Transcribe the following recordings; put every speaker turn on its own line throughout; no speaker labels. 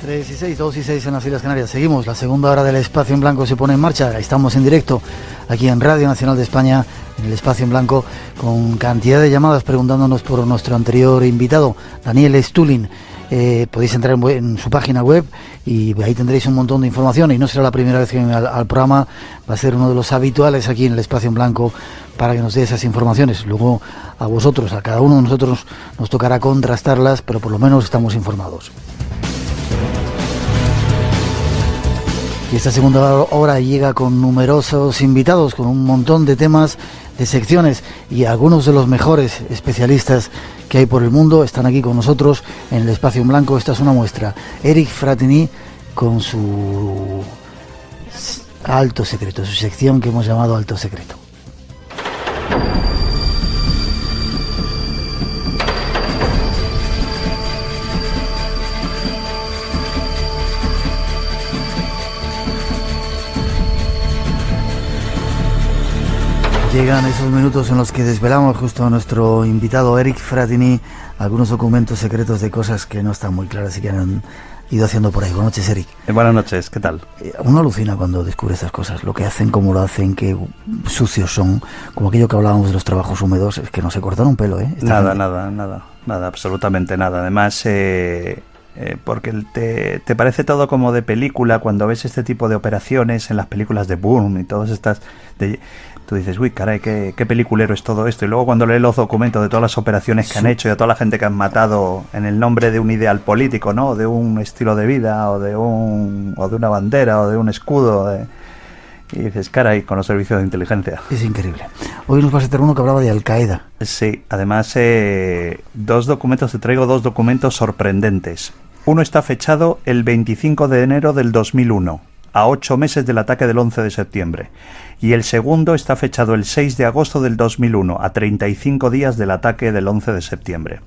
3 y 6, 2 y 6 en las Islas Canarias. Seguimos, la segunda hora del Espacio en Blanco se pone en marcha. Estamos en directo aquí en Radio Nacional de España, en el Espacio en Blanco, con cantidad de llamadas preguntándonos por nuestro anterior invitado, Daniel Stulin. Podéis entrar en su página web y ahí tendréis un montón de información, y no será la primera vez que venga al programa, va a ser uno de los habituales aquí en el Espacio en Blanco para que nos dé esas informaciones. Luego a vosotros, a cada uno de nosotros nos tocará contrastarlas, pero por lo menos estamos informados. Y esta segunda hora llega con numerosos invitados, con un montón de temas, de secciones, y algunos de los mejores especialistas que hay por el mundo están aquí con nosotros en el Espacio en Blanco. Esta es una muestra. Eric Fratini con su Alto Secreto, su sección que hemos llamado Alto Secreto. Llegan esos minutos en los que desvelamos justo a nuestro invitado Eric Fratini algunos documentos secretos de cosas que no están muy claras y que han ido haciendo por ahí. Buenas noches, Eric.
Buenas noches, ¿qué tal?
Uno alucina cuando descubre estas cosas, lo que hacen, cómo lo hacen, qué sucios son, como aquello que hablábamos de los trabajos húmedos, es que no se cortan un pelo, ¿eh?
Nada, absolutamente nada. Además, porque te parece todo como de película cuando ves este tipo de operaciones en las películas de Bourne y todas estas... Tú dices, uy, caray, qué peliculero es todo esto. Y luego cuando lees los documentos de todas las operaciones que han hecho y a toda la gente que han matado en el nombre de un ideal político, ¿no? O de un estilo de vida, o de una bandera, o de un escudo. Y dices, caray, con los servicios de inteligencia.
Es increíble. Hoy nos va a ser uno que hablaba de Al-Qaeda.
Sí, además, te traigo dos documentos sorprendentes. Uno está fechado el 25 de enero del 2001. A 8 meses del ataque del 11 de septiembre. Y el segundo está fechado el 6 de agosto del 2001, a 35 días del ataque del 11 de septiembre.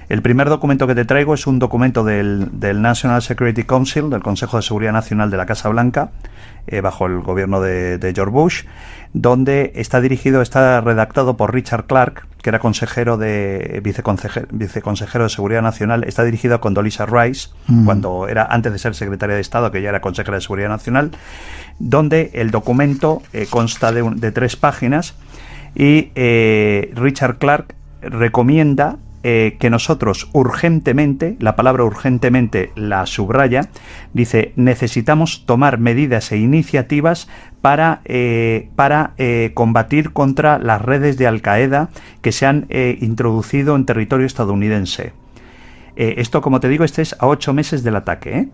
El primer documento que te traigo es un documento del National Security Council, del Consejo de Seguridad Nacional de la Casa Blanca, bajo el gobierno de George Bush, donde está redactado por Richard Clark, que era viceconsejero de Seguridad Nacional. Está dirigido a Condoleezza Rice, cuando era antes de ser secretaria de Estado, que ya era consejera de Seguridad Nacional, donde el documento consta de 3 páginas y Richard Clark recomienda que nosotros urgentemente, la palabra urgentemente la subraya, dice, necesitamos tomar medidas e iniciativas para combatir contra las redes de Al-Qaeda que se han introducido en territorio estadounidense. Esto, como te digo, este es a 8 meses del ataque,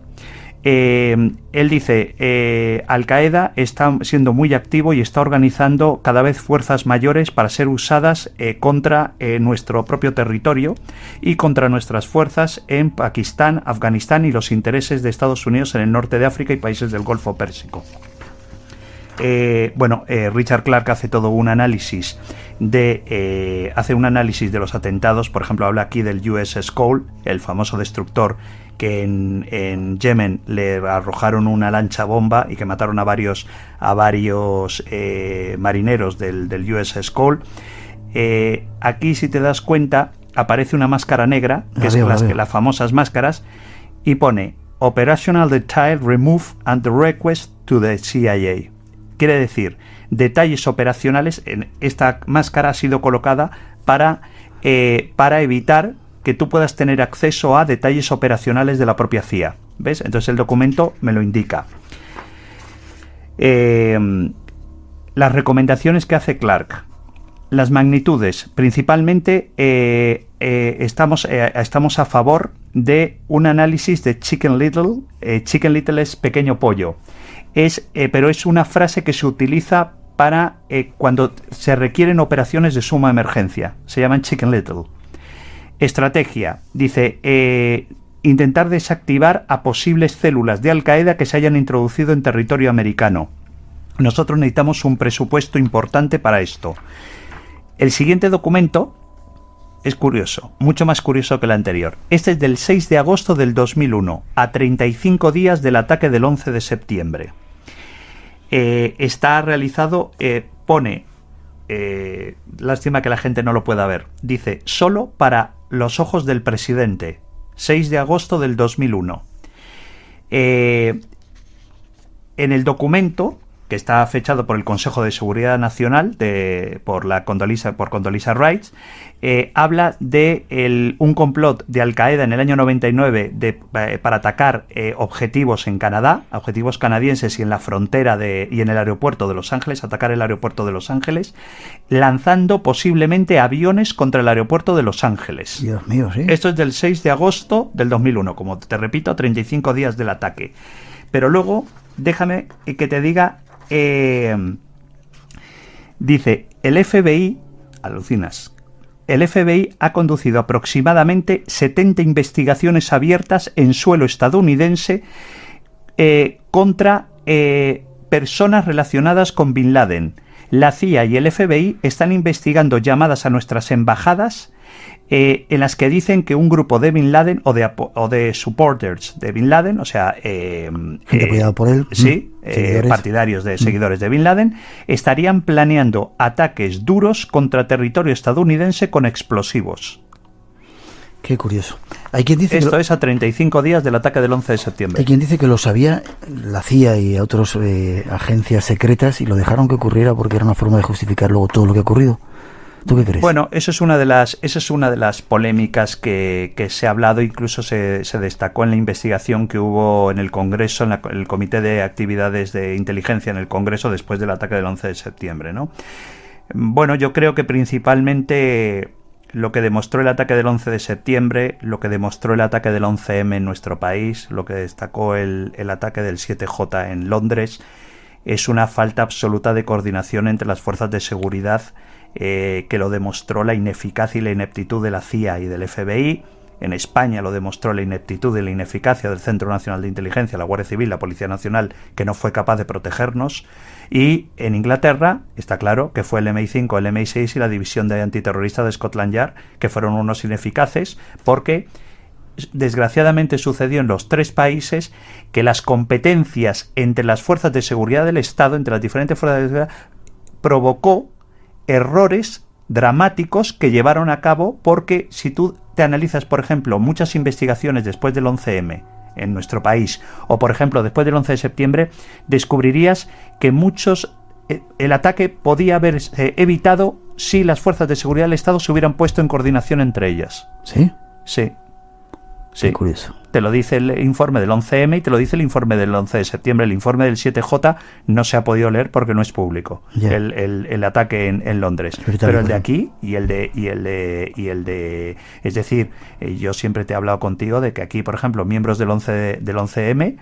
él dice, Al-Qaeda está siendo muy activo y está organizando cada vez fuerzas mayores para ser usadas contra nuestro propio territorio y contra nuestras fuerzas en Pakistán, Afganistán y los intereses de Estados Unidos en el norte de África y países del Golfo Pérsico. Richard Clark hace todo un análisis de los atentados. Por ejemplo, habla aquí del USS Cole, el famoso destructor que en Yemen le arrojaron una lancha bomba y que mataron a varios marineros del USS Cole. Aquí, si te das cuenta, aparece una máscara negra, que es las famosas máscaras, y pone Operational Detail Remove and the Request to the CIA. Quiere decir, detalles operacionales. Esta máscara ha sido colocada para evitar que tú puedas tener acceso a detalles operacionales de la propia CIA. ¿Ves? Entonces el documento me lo indica. Las recomendaciones que hace Clark. Las magnitudes. Principalmente estamos a favor de un análisis de Chicken Little. Chicken Little es pequeño pollo. Pero es una frase que se utiliza para cuando se requieren operaciones de suma emergencia. Se llaman Chicken Little. Estrategia. Dice, intentar desactivar a posibles células de Al-Qaeda que se hayan introducido en territorio americano. Nosotros necesitamos un presupuesto importante para esto. El siguiente documento es curioso, mucho más curioso que el anterior. Este es del 6 de agosto del 2001, a 35 días del ataque del 11 de septiembre. Está realizado, lástima que la gente no lo pueda ver, dice, solo para los ojos del presidente, 6 de agosto del 2001. En el documento, que está fechado por el Consejo de Seguridad Nacional por Condoleezza Rice, habla de un complot de Al-Qaeda en el año 99 para atacar objetivos en Canadá, objetivos canadienses y en la frontera y en el aeropuerto de Los Ángeles, atacar el aeropuerto de Los Ángeles, lanzando posiblemente aviones contra el aeropuerto de Los Ángeles.
Dios mío, sí.
Esto es del 6 de agosto del 2001, como te repito, a 35 días del ataque. Pero luego, déjame que te diga... dice, el FBI, alucinas, el FBI ha conducido aproximadamente 70 investigaciones abiertas en suelo estadounidense contra personas relacionadas con Bin Laden. La CIA y el FBI están investigando llamadas a nuestras embajadas en las que dicen que un grupo de Bin Laden o de supporters de Bin Laden, o sea,
gente apoyada por él,
sí, partidarios de seguidores de Bin Laden, estarían planeando ataques duros contra territorio estadounidense con explosivos.
Qué curioso. Hay quien dice
Esto es a 35 días del ataque del 11 de septiembre.
Hay quien dice que lo sabía la CIA y otras agencias secretas y lo dejaron que ocurriera porque era una forma de justificar luego todo lo que ha ocurrido. ¿Tú qué crees?
Bueno, esa es una de las polémicas que se ha hablado, incluso se destacó en la investigación que hubo en el Congreso, en el Comité de Actividades de Inteligencia en el Congreso después del ataque del 11 de septiembre, ¿no? Bueno, yo creo que principalmente lo que demostró el ataque del 11 de septiembre, lo que demostró el ataque del 11M en nuestro país, lo que destacó el ataque del 7J en Londres, es una falta absoluta de coordinación entre las fuerzas de seguridad, que lo demostró la ineficacia y la ineptitud de la CIA y del FBI. En España lo demostró la ineptitud y la ineficacia del Centro Nacional de Inteligencia, la Guardia Civil, la Policía Nacional, que no fue capaz de protegernos. Y en Inglaterra está claro que fue el MI5, el MI6 y la División de Antiterrorista de Scotland Yard, que fueron unos ineficaces, porque desgraciadamente sucedió en los tres países que las competencias entre las fuerzas de seguridad del Estado, entre las diferentes fuerzas de seguridad, provocó errores dramáticos que llevaron a cabo, porque si tú te analizas, por ejemplo, muchas investigaciones después del 11M en nuestro país, o por ejemplo después del 11 de septiembre, descubrirías que el ataque podía haberse evitado si las fuerzas de seguridad del Estado se hubieran puesto en coordinación entre ellas.
¿Sí?
Sí.
Sí. Qué curioso.
Te lo dice el informe del 11M y te lo dice el informe del 11 de septiembre. El informe del 7J no se ha podido leer porque no es público. Yeah. El ataque en Londres. Pero el de aquí y el de es decir, yo siempre te he hablado contigo de que aquí, por ejemplo, miembros del 11M,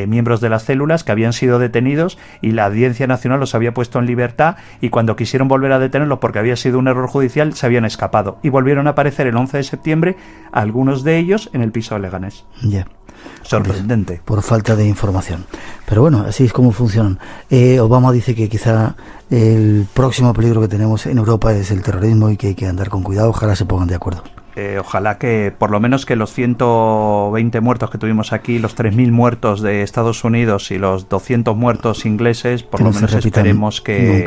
miembros de las células que habían sido detenidos y la Audiencia Nacional los había puesto en libertad, y cuando quisieron volver a detenerlos porque había sido un error judicial se habían escapado y volvieron a aparecer el 11 de septiembre algunos de ellos en el piso de Leganés.
Ya. Yeah.
Sorprendente.
Por falta de información. Pero bueno, así es como funcionan. Obama dice que quizá el próximo peligro que tenemos en Europa es el terrorismo y que hay que andar con cuidado. Ojalá se pongan de acuerdo.
Ojalá que por lo menos que los 120 muertos que tuvimos aquí, los 3.000 muertos de Estados Unidos y los 200 muertos ingleses, por lo menos esperemos que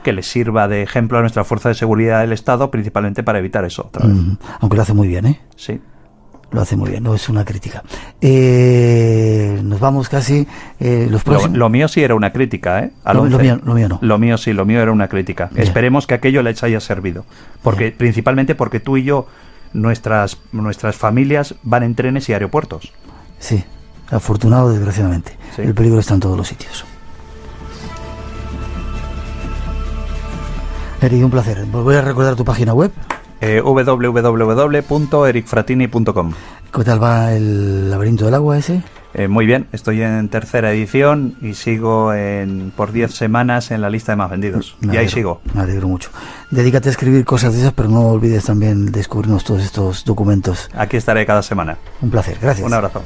les sirva de ejemplo a nuestra fuerza de seguridad del Estado, principalmente para evitar eso otra vez.
Aunque lo hace muy bien, ¿eh?
Sí.
Lo hace muy bien, no es una crítica. Nos vamos casi. Los próximos...
lo mío sí era una crítica, ¿eh?
Lo mío no.
Lo mío sí, lo mío era una crítica. Yeah. Esperemos que aquello les haya servido. Porque principalmente porque tú y yo, nuestras familias van en trenes y aeropuertos.
Sí, afortunado desgraciadamente. Sí. El peligro está en todos los sitios. Eric, un placer. Voy a recordar tu página web.
www.ericfratini.com.
¿Qué tal va el laberinto del agua ese?
Muy bien, estoy en tercera edición y sigo por 10 semanas en la lista de más vendidos. Y ahí sigo.
Me alegro mucho. Dedícate a escribir cosas de esas, pero no olvides también descubrirnos todos estos documentos.
Aquí estaré cada semana.
Un placer, gracias.
Un abrazo.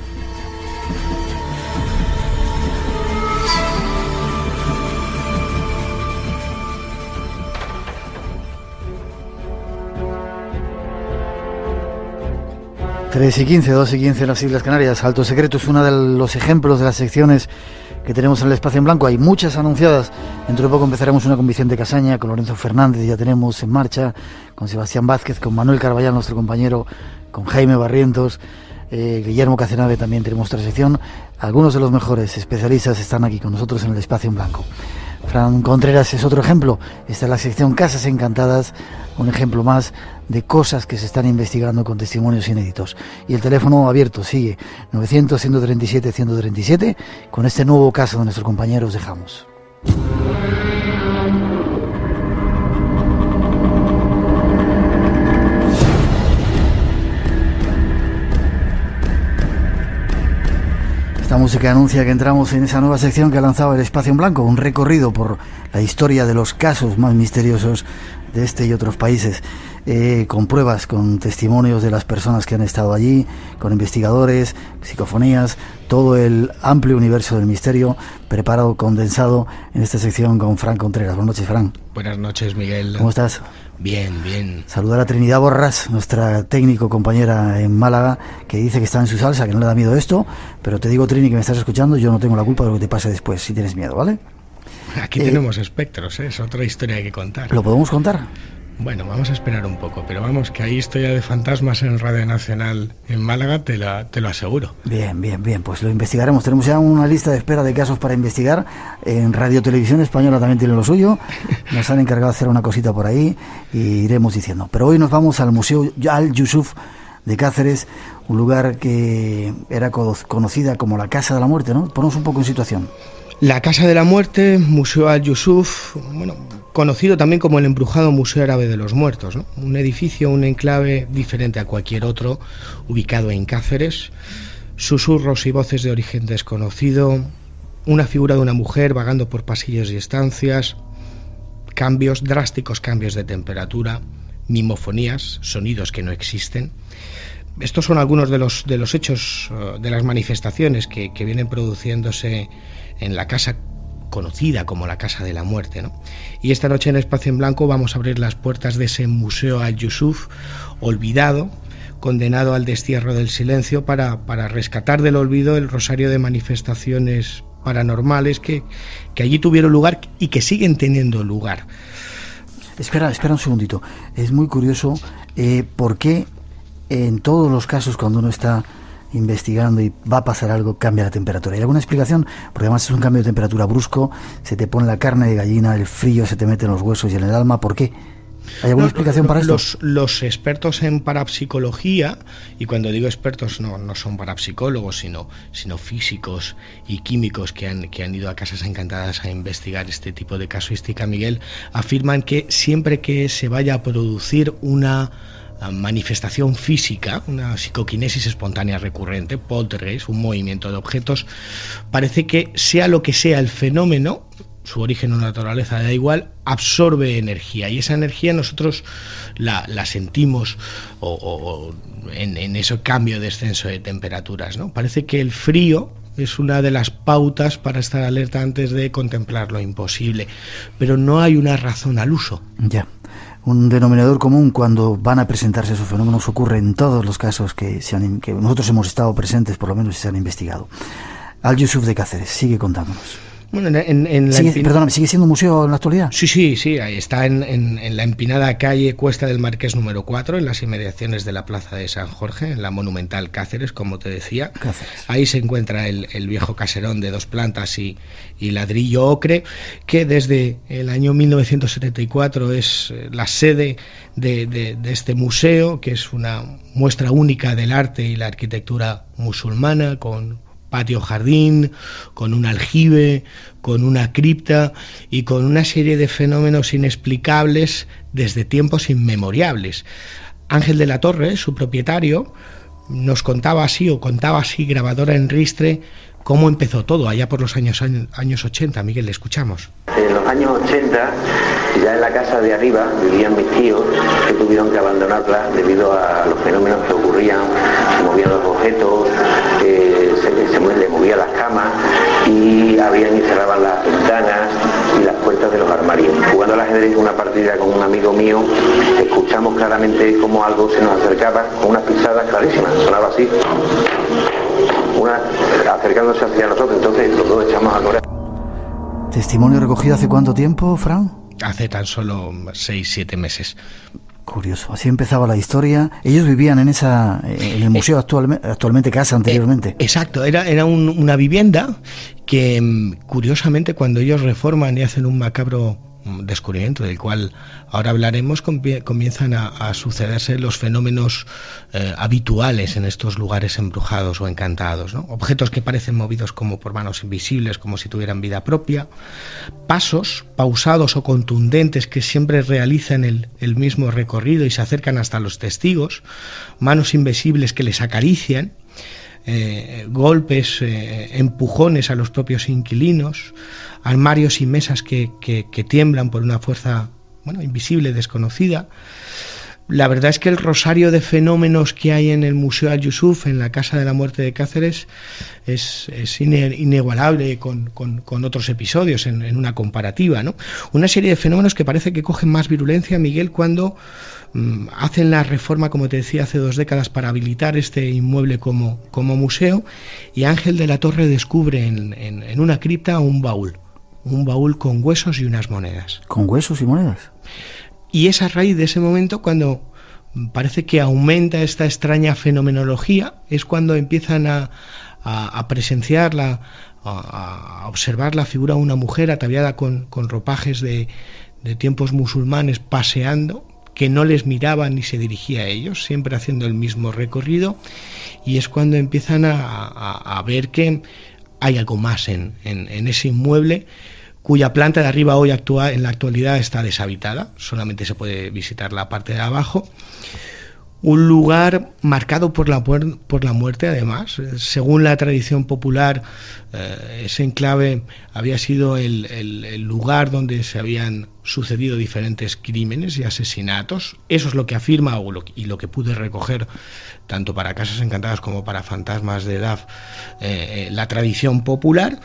Tres y 15, 2 y 15 en las Islas Canarias. Alto Secreto es uno de los ejemplos de las secciones que tenemos en el Espacio en Blanco. Hay muchas anunciadas. Dentro de poco empezaremos una con Vicente Casaña, con Lorenzo Fernández, ya tenemos en marcha, con Sebastián Vázquez, con Manuel Carballal, nuestro compañero, con Jaime Barrientos. Guillermo Cacenave también tenemos otra sección. Algunos de los mejores especialistas están aquí con nosotros en el Espacio en Blanco. Fran Contreras es otro ejemplo. Esta es la sección Casas Encantadas, un ejemplo más de cosas que se están investigando con testimonios inéditos. Y el teléfono abierto sigue 900-137-137. Con este nuevo caso de nuestros compañeros dejamos. Esta música anuncia que entramos en esa nueva sección que ha lanzado el Espacio en Blanco, un recorrido por la historia de los casos más misteriosos de este y otros países, con pruebas, con testimonios de las personas que han estado allí, con investigadores, psicofonías, todo el amplio universo del misterio preparado, condensado en esta sección con Fran Contreras. Buenas noches, Fran.
Buenas noches, Miguel.
¿Cómo estás?
Bien, bien.
Saludar a Trinidad Borras, nuestra técnico compañera en Málaga, que dice que está en su salsa, que no le da miedo esto, pero te digo, Trini, que me estás escuchando, yo no tengo la culpa de lo que te pase después, si tienes miedo, ¿vale?
Aquí tenemos espectros, es otra historia que contar.
¿Lo podemos contar?
Bueno, vamos a esperar un poco, pero vamos, que hay historia de fantasmas en Radio Nacional en Málaga, te lo aseguro.
Bien, pues lo investigaremos. Tenemos ya una lista de espera de casos para investigar. En Radio Televisión Española también tiene lo suyo. Nos han encargado de hacer una cosita por ahí y iremos diciendo. Pero hoy nos vamos al Museo Al-Yusuf de Cáceres, un lugar que era conocida como la Casa de la Muerte, ¿no? Ponnos un poco en situación.
La Casa de la Muerte, Museo Al-Yusuf, bueno, conocido también como el embrujado Museo Árabe de los Muertos, ¿no? Un edificio, un enclave diferente a cualquier otro, ubicado en Cáceres, susurros y voces de origen desconocido, una figura de una mujer vagando por pasillos y estancias, drásticos cambios de temperatura, mimofonías, sonidos que no existen. Estos son algunos de los hechos, de las manifestaciones que vienen produciéndose en la casa conocida como la Casa de la Muerte, ¿no? Y esta noche en Espacio en Blanco vamos a abrir las puertas de ese Museo Al-Yusuf olvidado, condenado al destierro del silencio, para rescatar del olvido el rosario de manifestaciones paranormales que allí tuvieron lugar y que siguen teniendo lugar.
Espera un segundito. Es muy curioso por qué en todos los casos cuando uno está investigando y va a pasar algo, cambia la temperatura. ¿Hay alguna explicación? Porque además es un cambio de temperatura brusco, se te pone la carne de gallina, el frío se te mete en los huesos y en el alma. ¿Por qué? ¿Hay alguna explicación para esto?
Los expertos en parapsicología, y cuando digo expertos no son parapsicólogos, sino físicos y químicos que han ido a Casas Encantadas a investigar este tipo de casuística, Miguel, afirman que siempre que se vaya a producir una manifestación física, una psicoquinesis espontánea recurrente, poltergeist, un movimiento de objetos, parece que sea lo que sea el fenómeno, su origen o naturaleza da igual, absorbe energía, y esa energía nosotros la sentimos o en ese cambio de descenso de temperaturas, ¿no? Parece que el frío es una de las pautas para estar alerta antes de contemplar lo imposible, pero no hay una razón al uso.
Ya. Un denominador común cuando van a presentarse esos fenómenos ocurre en todos los casos que nosotros hemos estado presentes, por lo menos, y se han investigado. Al-Yusuf de Cáceres, sigue contándonos.
Bueno,
¿sigue siendo un museo en la actualidad?
Sí, ahí está en la empinada calle Cuesta del Marqués número 4, en las inmediaciones de la Plaza de San Jorge, en la monumental Cáceres, como te decía. Cáceres. Ahí se encuentra el viejo caserón de 2 plantas y ladrillo ocre, que desde el año 1974 es la sede de este museo, que es una muestra única del arte y la arquitectura musulmana, con patio jardín, con un aljibe, con una cripta y con una serie de fenómenos inexplicables desde tiempos inmemoriales. Ángel de la Torre, su propietario, nos contaba así, grabadora en ristre, cómo empezó todo allá por los años 80. Miguel, le escuchamos.
En los años 80, ya en la casa de arriba vivían mis tíos, que tuvieron que abandonarla debido a los fenómenos que ocurrían. Se movían los objetos, se le movían las camas y abrían y cerraban las ventanas y las puertas de los armarios. Jugando al ajedrez una partida con un amigo mío, escuchamos claramente cómo algo se nos acercaba con unas pisadas clarísimas. Sonaba así, acercándose hacia nosotros. Entonces los dos echamos a correr.
¿Testimonio recogido hace cuánto tiempo, Fran?
Hace tan solo 6-7 meses.
Curioso. Así empezaba la historia. Ellos vivían en el museo actualmente casa anteriormente.
Exacto. Era una vivienda que, curiosamente, cuando ellos reforman y hacen un macabro descubrimiento del cual ahora hablaremos, comienzan a sucederse los fenómenos habituales en estos lugares embrujados o encantados, ¿no? Objetos que parecen movidos como por manos invisibles, como si tuvieran vida propia, pasos pausados o contundentes que siempre realizan el mismo recorrido y se acercan hasta los testigos, manos invisibles que les acarician, golpes, empujones a los propios inquilinos, armarios y mesas que tiemblan por una fuerza invisible, desconocida. La verdad es que el rosario de fenómenos que hay en el Museo Al-Yusuf, en la Casa de la Muerte de Cáceres, es inigualable con otros episodios en una comparativa, ¿no? Una serie de fenómenos que parece que cogen más virulencia, Miguel, cuando hacen la reforma, como te decía, hace 2 décadas para habilitar este inmueble como museo, y Ángel de la Torre descubre en una cripta un baúl con huesos y unas monedas.
¿Con huesos y monedas?
Y es a raíz de ese momento cuando parece que aumenta esta extraña fenomenología, es cuando empiezan a presenciarla, a observar la figura de una mujer ataviada con ropajes de tiempos musulmanes paseando, que no les miraba ni se dirigía a ellos, siempre haciendo el mismo recorrido, y es cuando empiezan a ver que hay algo más en ese inmueble, cuya planta de arriba hoy en la actualidad está deshabitada, solamente se puede visitar la parte de abajo. Un lugar marcado por la muerte, además. Según la tradición popular, ese enclave había sido el lugar donde se habían sucedido diferentes crímenes y asesinatos. Eso es lo que afirma y lo que pude recoger tanto para Casas Encantadas como para Fantasmas de Daf, la tradición popular.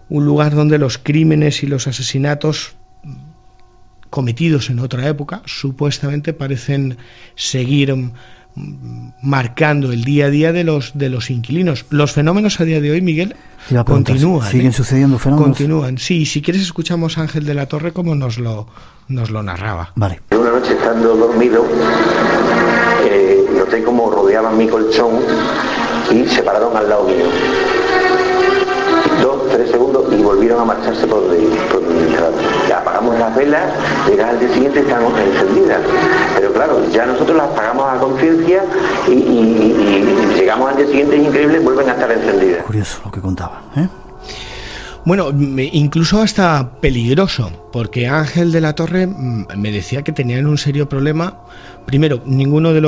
Un lugar donde los crímenes y los asesinatos cometidos en otra época supuestamente parecen seguir marcando el día a día de los inquilinos. Los fenómenos a día de hoy, Miguel, continúan.
¿Siguen sucediendo fenómenos?
Continúan, sí. Si quieres escuchamos a Ángel de la Torre como nos lo narraba.
Vale.
Una noche estando dormido, noté como rodeaban mi colchón y se pararon al lado mío. 2, 3 segundos y volvieron a marcharse por donde entraron. Ya apagamos las velas, llegas al día siguiente están encendidas. Pero claro, ya nosotros las apagamos a conciencia y llegamos al día siguiente, es increíble, vuelven a estar encendidas.
Curioso lo que contaba, ¿eh?
Bueno, incluso hasta peligroso, porque Ángel de la Torre me decía que tenían un serio problema. Primero, ninguno de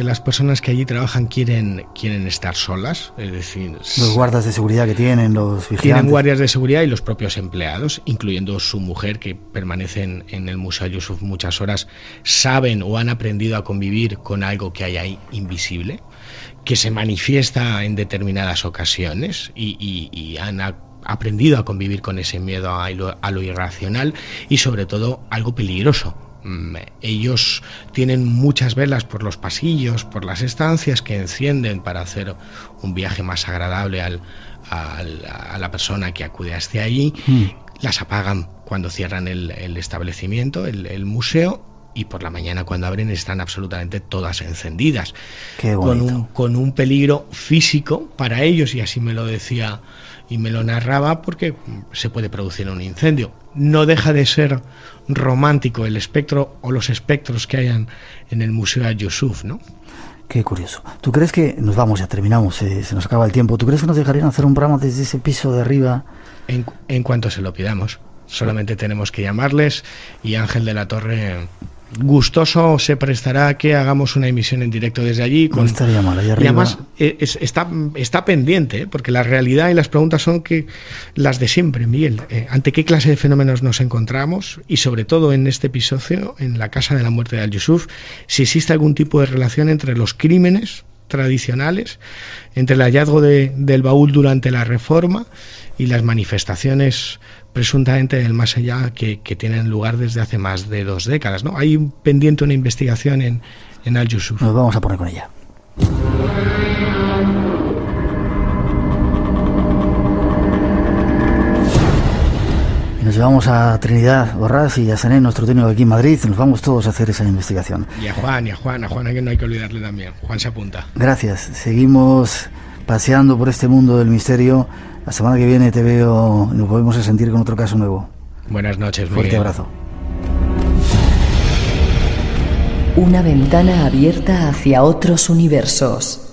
las personas que allí trabajan quieren estar solas, es decir,
los guardas de seguridad que tienen, los vigilantes.
Tienen guardias de seguridad y los propios empleados, incluyendo su mujer, que permanecen en el Museo Al-Yusuf muchas horas, saben o han aprendido a convivir con algo que hay ahí invisible, que se manifiesta en determinadas ocasiones y han aprendido a convivir con ese miedo a lo irracional y sobre todo algo peligroso. Ellos tienen muchas velas por los pasillos, por las estancias que encienden para hacer un viaje más agradable a la persona que acude hasta allí. Las apagan cuando cierran el establecimiento, el museo, y por la mañana cuando abren están absolutamente todas encendidas.
Qué bonito.
Con un peligro físico para ellos, y así me lo decía y me lo narraba, porque se puede producir un incendio. No deja de ser romántico el espectro o los espectros que hayan en el Museo Al-Yusuf, ¿no?
Qué curioso. ¿Tú crees que nos vamos, ya terminamos, se nos acaba el tiempo? ¿Tú crees que nos dejarían hacer un programa desde ese piso de arriba?
En cuanto se lo pidamos. Solamente tenemos que llamarles y Ángel de la Torre gustoso se prestará a que hagamos una emisión en directo desde allí.
No estaría mal, allá arriba.
Y además está pendiente, porque la realidad y las preguntas son que las de siempre, Miguel. ¿Ante qué clase de fenómenos nos encontramos? Y sobre todo en este episodio, en la Casa de la Muerte de Al-Yusuf, si existe algún tipo de relación entre los crímenes tradicionales, entre el hallazgo del baúl durante la Reforma y las manifestaciones presuntamente del más allá que tienen lugar desde hace más de 2 décadas, ¿no? Hay pendiente una investigación en Al-Yusuf.
Nos vamos a poner con ella. Nos llevamos a Trinidad Borrás y a Sané, nuestro técnico aquí en Madrid. Nos vamos todos a hacer esa investigación.
Y a Juan, a que no hay que olvidarle también. Juan se apunta.
Gracias. Seguimos paseando por este mundo del misterio. La semana que viene te veo y nos volvemos a sentir con otro caso nuevo.
Buenas noches, Miguel.
Fuerte abrazo.
Una ventana abierta hacia otros universos.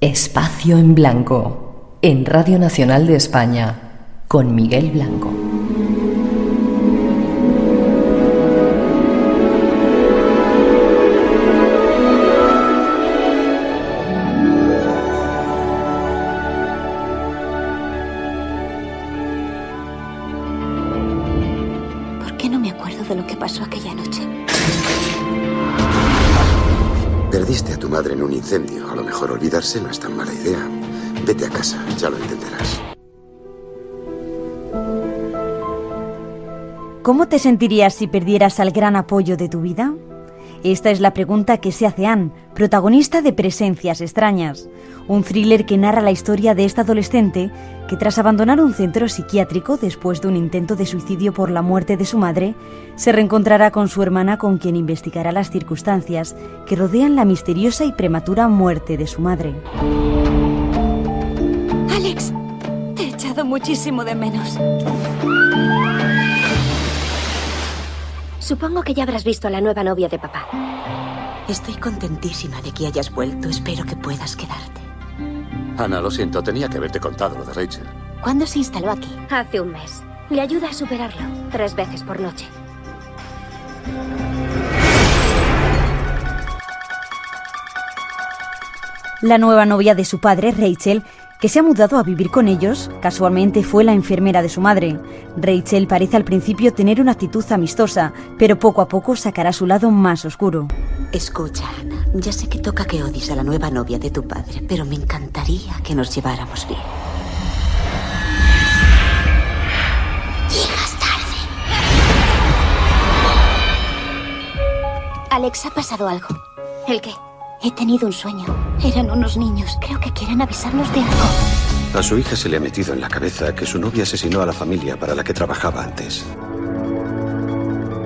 Espacio en Blanco, en Radio Nacional de España, con Miguel Blanco.
¿Por qué no me acuerdo de lo que pasó aquella noche?
Perdiste a tu madre en un incendio. A lo mejor olvidarse no es tan mala idea. Vete a casa, ya lo entenderás.
¿Cómo te sentirías si perdieras al gran apoyo de tu vida? Esta es la pregunta que se hace Anne, protagonista de Presencias extrañas, un thriller que narra la historia de esta adolescente que tras abandonar un centro psiquiátrico después de un intento de suicidio por la muerte de su madre, se reencontrará con su hermana, con quien investigará las circunstancias que rodean la misteriosa y prematura muerte de su madre.
Alex, te he echado muchísimo de menos. Supongo que ya habrás visto a la nueva novia de papá.
Estoy contentísima de que hayas vuelto. Espero que puedas quedarte.
Ana, lo siento, tenía que haberte contado lo de Rachel.
¿Cuándo se instaló aquí? Hace un mes. Le ayuda a superarlo 3 veces por noche.
La nueva novia de su padre, Rachel, que se ha mudado a vivir con ellos, casualmente fue la enfermera de su madre. Rachel parece al principio tener una actitud amistosa, pero poco a poco sacará su lado más oscuro.
Escucha, Ana, ya sé que toca que odies a la nueva novia de tu padre, pero me encantaría que nos lleváramos bien.
Llegas tarde. Alex, ha pasado algo. ¿El qué? He tenido un sueño. Eran unos niños. Creo que quieren avisarnos de algo.
A su hija se le ha metido en la cabeza que su novia asesinó a la familia para la que trabajaba antes.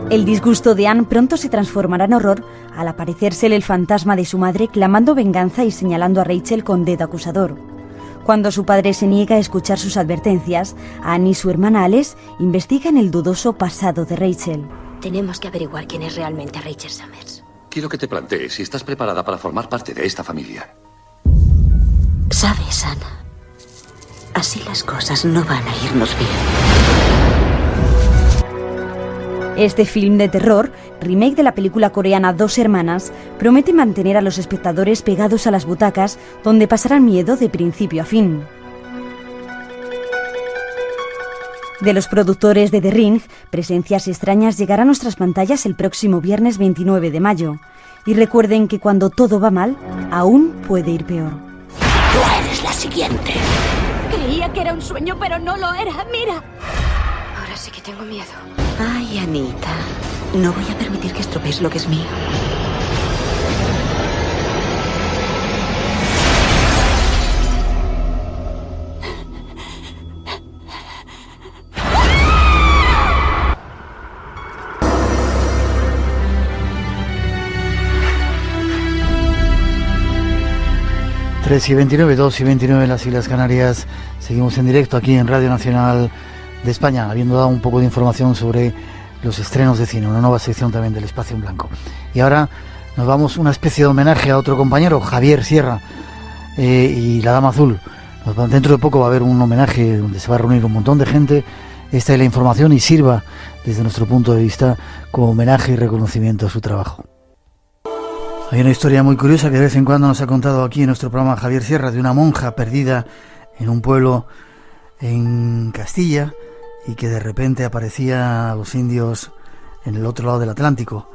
El disgusto de Anne pronto se transformará en horror al aparecérsele el fantasma de su madre clamando venganza y señalando a Rachel con dedo acusador. Cuando su padre se niega a escuchar sus advertencias, Anne y su hermana Alice investigan el dudoso pasado de Rachel.
Tenemos que averiguar quién es realmente Rachel Summers.
Quiero que te plantees si estás preparada para formar parte de esta familia.
Sabes, Ana, así las cosas no van a irnos bien.
Este film de terror, remake de la película coreana Dos Hermanas, promete mantener a los espectadores pegados a las butacas, donde pasarán miedo de principio a fin. De los productores de The Ring, Presencias extrañas llegará a nuestras pantallas el próximo viernes 29 de mayo. Y recuerden que cuando todo va mal, aún puede ir peor.
Tú eres la siguiente.
Creía que era un sueño, pero no lo era. Mira. Ahora sí que tengo miedo.
Ay, Anita, no voy a permitir que estropees lo que es mío.
Y 29, 2 y 29 en las Islas Canarias. Seguimos en directo aquí en Radio Nacional de España, habiendo dado un poco de información sobre los estrenos de cine, una nueva sección también del Espacio en Blanco. Y ahora nos vamos una especie de homenaje a otro compañero, Javier Sierra, y La Dama Azul. Dentro de poco va a haber un homenaje donde se va a reunir un montón de gente. Esta es la información y sirva desde nuestro punto de vista como homenaje y reconocimiento a su trabajo. Hay una historia muy curiosa que de vez en cuando nos ha contado aquí en nuestro programa Javier Sierra, de una monja perdida en un pueblo en Castilla y que de repente aparecía a los indios en el otro lado del Atlántico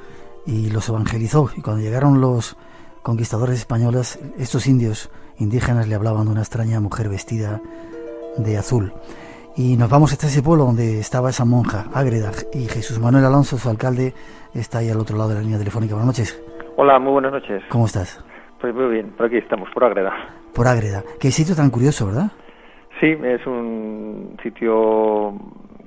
y los evangelizó. Y cuando llegaron los conquistadores españoles, estos indios indígenas le hablaban de una extraña mujer vestida de azul. Y nos vamos hasta ese pueblo donde estaba esa monja, Ágreda, y Jesús Manuel Alonso, su alcalde, está ahí al otro lado de la línea telefónica. Buenas noches.
Hola, muy buenas noches.
¿Cómo estás?
Pues muy bien, por aquí estamos, por Ágreda.
Por Ágreda. Qué sitio tan curioso, ¿verdad?
Sí, es un sitio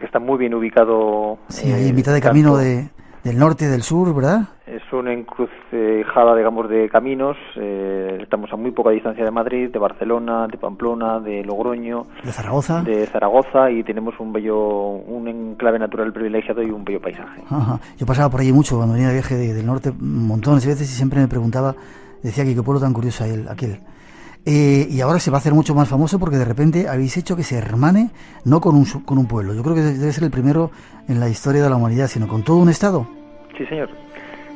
que está muy bien ubicado.
Sí, ahí en mitad de camino del norte y del sur, ¿verdad?
Es una encrucijada, digamos, de caminos. Estamos a muy poca distancia de Madrid, de Barcelona, de Pamplona, de Logroño,
de Zaragoza.
De Zaragoza, y tenemos un enclave natural privilegiado y un bello paisaje.
Ajá. Yo pasaba por allí mucho cuando venía de viaje del norte, montones de veces, y siempre me preguntaba, decía que qué pueblo tan curioso aquel. Y ahora se va a hacer mucho más famoso porque de repente habéis hecho que se hermane, no con un pueblo. Yo creo que debe ser el primero en la historia de la humanidad, sino con todo un estado.
Sí, señor.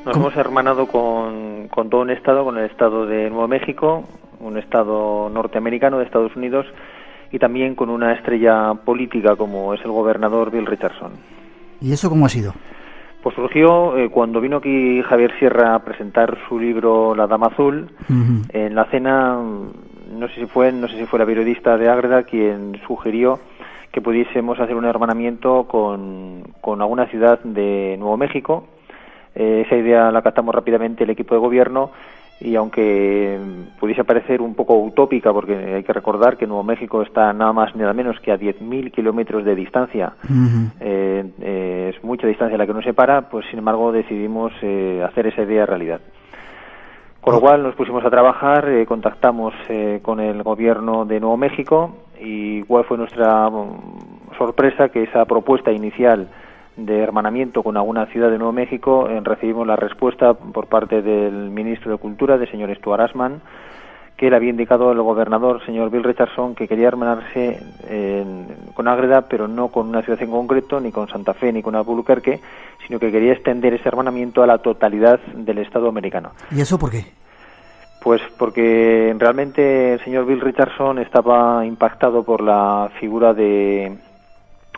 Nos hemos hermanado con todo un estado, con el estado de Nuevo México, un estado norteamericano de Estados Unidos, y también con una estrella política como es el gobernador Bill Richardson.
¿Y eso cómo ha sido?
Pues surgió cuando vino aquí Javier Sierra a presentar su libro La Dama Azul. En la cena, no sé si fue la periodista de Ágreda quien sugirió que pudiésemos hacer un hermanamiento con alguna ciudad de Nuevo México. Esa idea la captamos rápidamente el equipo de gobierno, y aunque pudiese parecer un poco utópica, porque hay que recordar que Nuevo México está nada más ni nada menos que a 10.000 kilómetros de distancia, es mucha distancia la que nos separa, pues sin embargo decidimos hacer esa idea realidad. Con lo cual nos pusimos a trabajar, contactamos con el gobierno de Nuevo México, y cuál fue nuestra sorpresa, que esa propuesta inicial de hermanamiento con alguna ciudad de Nuevo México, recibimos la respuesta por parte del ministro de Cultura, del señor Stuart Ashman, que le había indicado al gobernador, señor Bill Richardson, que quería hermanarse con Ágreda, pero no con una ciudad en concreto, ni con Santa Fe, ni con Albuquerque, sino que quería extender ese hermanamiento a la totalidad del Estado americano.
¿Y eso por qué?
Pues porque realmente el señor Bill Richardson estaba impactado por la figura de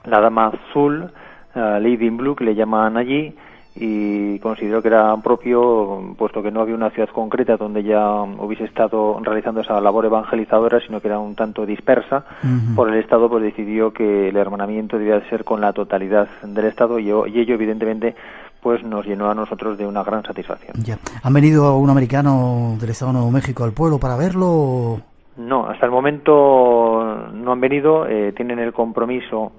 la Dama Azul, Lady in Blue, que le llaman allí, y consideró que era propio, puesto que no había una ciudad concreta donde ya hubiese estado realizando esa labor evangelizadora, sino que era un tanto dispersa por el Estado, pues decidió que el hermanamiento debía ser con la totalidad del Estado, y ello evidentemente pues nos llenó a nosotros de una gran satisfacción.
Ya. ¿Han venido algún americano del Estado de Nuevo México al pueblo para verlo?
No, hasta el momento no han venido, tienen el compromiso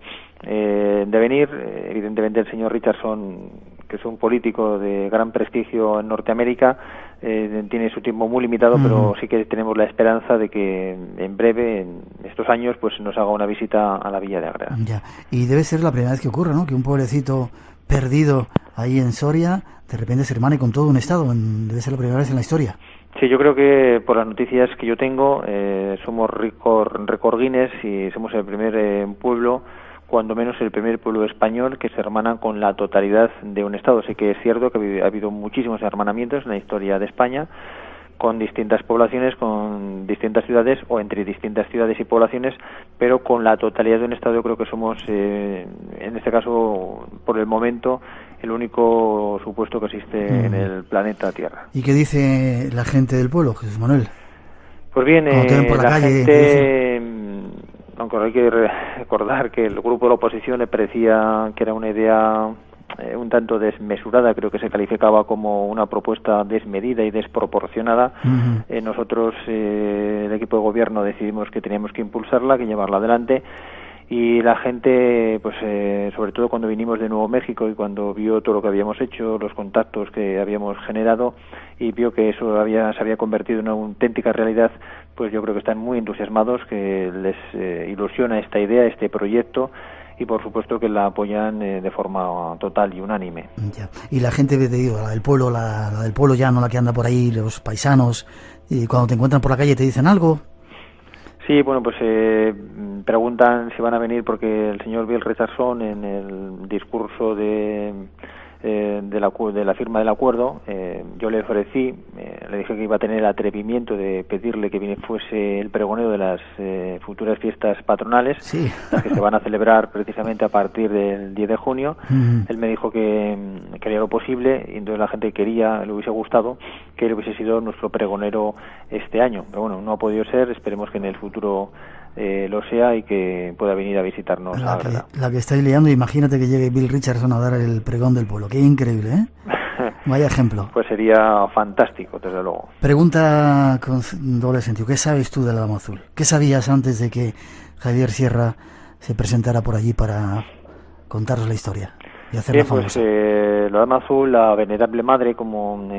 de venir. Evidentemente el señor Richardson, que es un político de gran prestigio en Norteamérica, tiene su tiempo muy limitado, pero sí que tenemos la esperanza de que en breve, en estos años, pues nos haga una visita a la villa de Ágreda.
Ya, y debe ser la primera vez que ocurre, ¿no? Que un pueblecito perdido ahí en Soria de repente se hermane con todo un estado. Debe ser la primera vez en la historia.
Sí, yo creo que por las noticias que yo tengo, somos récord Guinness, y somos el primer pueblo, cuando menos el primer pueblo español, que se hermana con la totalidad de un estado. Sí que es cierto que ha habido muchísimos hermanamientos en la historia de España, con distintas poblaciones, con distintas ciudades, o entre distintas ciudades y poblaciones, pero con la totalidad de un estado yo creo que somos, en este caso, por el momento, el único supuesto que existe en el planeta Tierra.
¿Y qué dice la gente del pueblo, Jesús Manuel?
Pues bien, la
calle,
gente, aunque hay que recordar que el grupo de la oposición le parecía que era una idea un tanto desmesurada, creo que se calificaba como una propuesta desmedida y desproporcionada. Nosotros, el equipo de gobierno, decidimos que teníamos que impulsarla, que llevarla adelante, y la gente, pues sobre todo cuando vinimos de Nuevo México y cuando vio todo lo que habíamos hecho, los contactos que habíamos generado, y vio que eso se había convertido en una auténtica realidad, pues yo creo que están muy entusiasmados, que les ilusiona esta idea, este proyecto, y por supuesto que la apoyan de forma total y unánime.
Ya. Y la gente, te digo, la del pueblo llano, la que anda por ahí, los paisanos, y cuando te encuentran por la calle te dicen algo.
Sí, bueno, pues preguntan si van a venir porque el señor Bill Richardson, en el discurso de la firma del acuerdo, yo le ofrecí, le dije que iba a tener el atrevimiento de pedirle que fuese el pregonero de las futuras fiestas patronales,
sí,
las que se van a celebrar precisamente a partir del 10 de junio. Él me dijo que haría lo posible, y entonces la gente le hubiese gustado que él hubiese sido nuestro pregonero este año, pero bueno, no ha podido ser. Esperemos que en el futuro lo sea y que pueda venir a visitarnos.
La que estáis liando, imagínate que llegue Bill Richardson a dar el pregón del pueblo. Qué increíble, ¿eh? Vaya ejemplo.
Pues sería fantástico, desde luego.
Pregunta con doble sentido. ¿Qué sabes tú de la Dama Azul? ¿Qué sabías antes de que Javier Sierra se presentara por allí para contaros la historia y hacerla famosa.
La Dama Azul, la venerable madre, como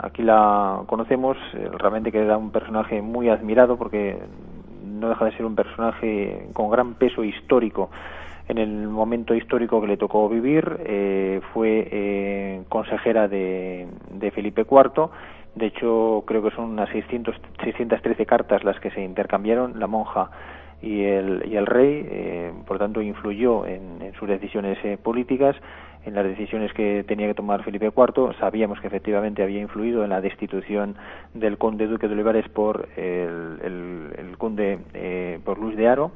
aquí la conocemos, realmente que era un personaje muy admirado, porque no deja de ser un personaje con gran peso histórico en el momento histórico que le tocó vivir. Fue consejera de Felipe IV. De hecho, creo que son unas 613 cartas las que se intercambiaron la monja y el rey. Por tanto, influyó en sus decisiones políticas, en las decisiones que tenía que tomar Felipe IV. Sabíamos que efectivamente había influido en la destitución del conde duque de Olivares por el conde por Luis de Haro.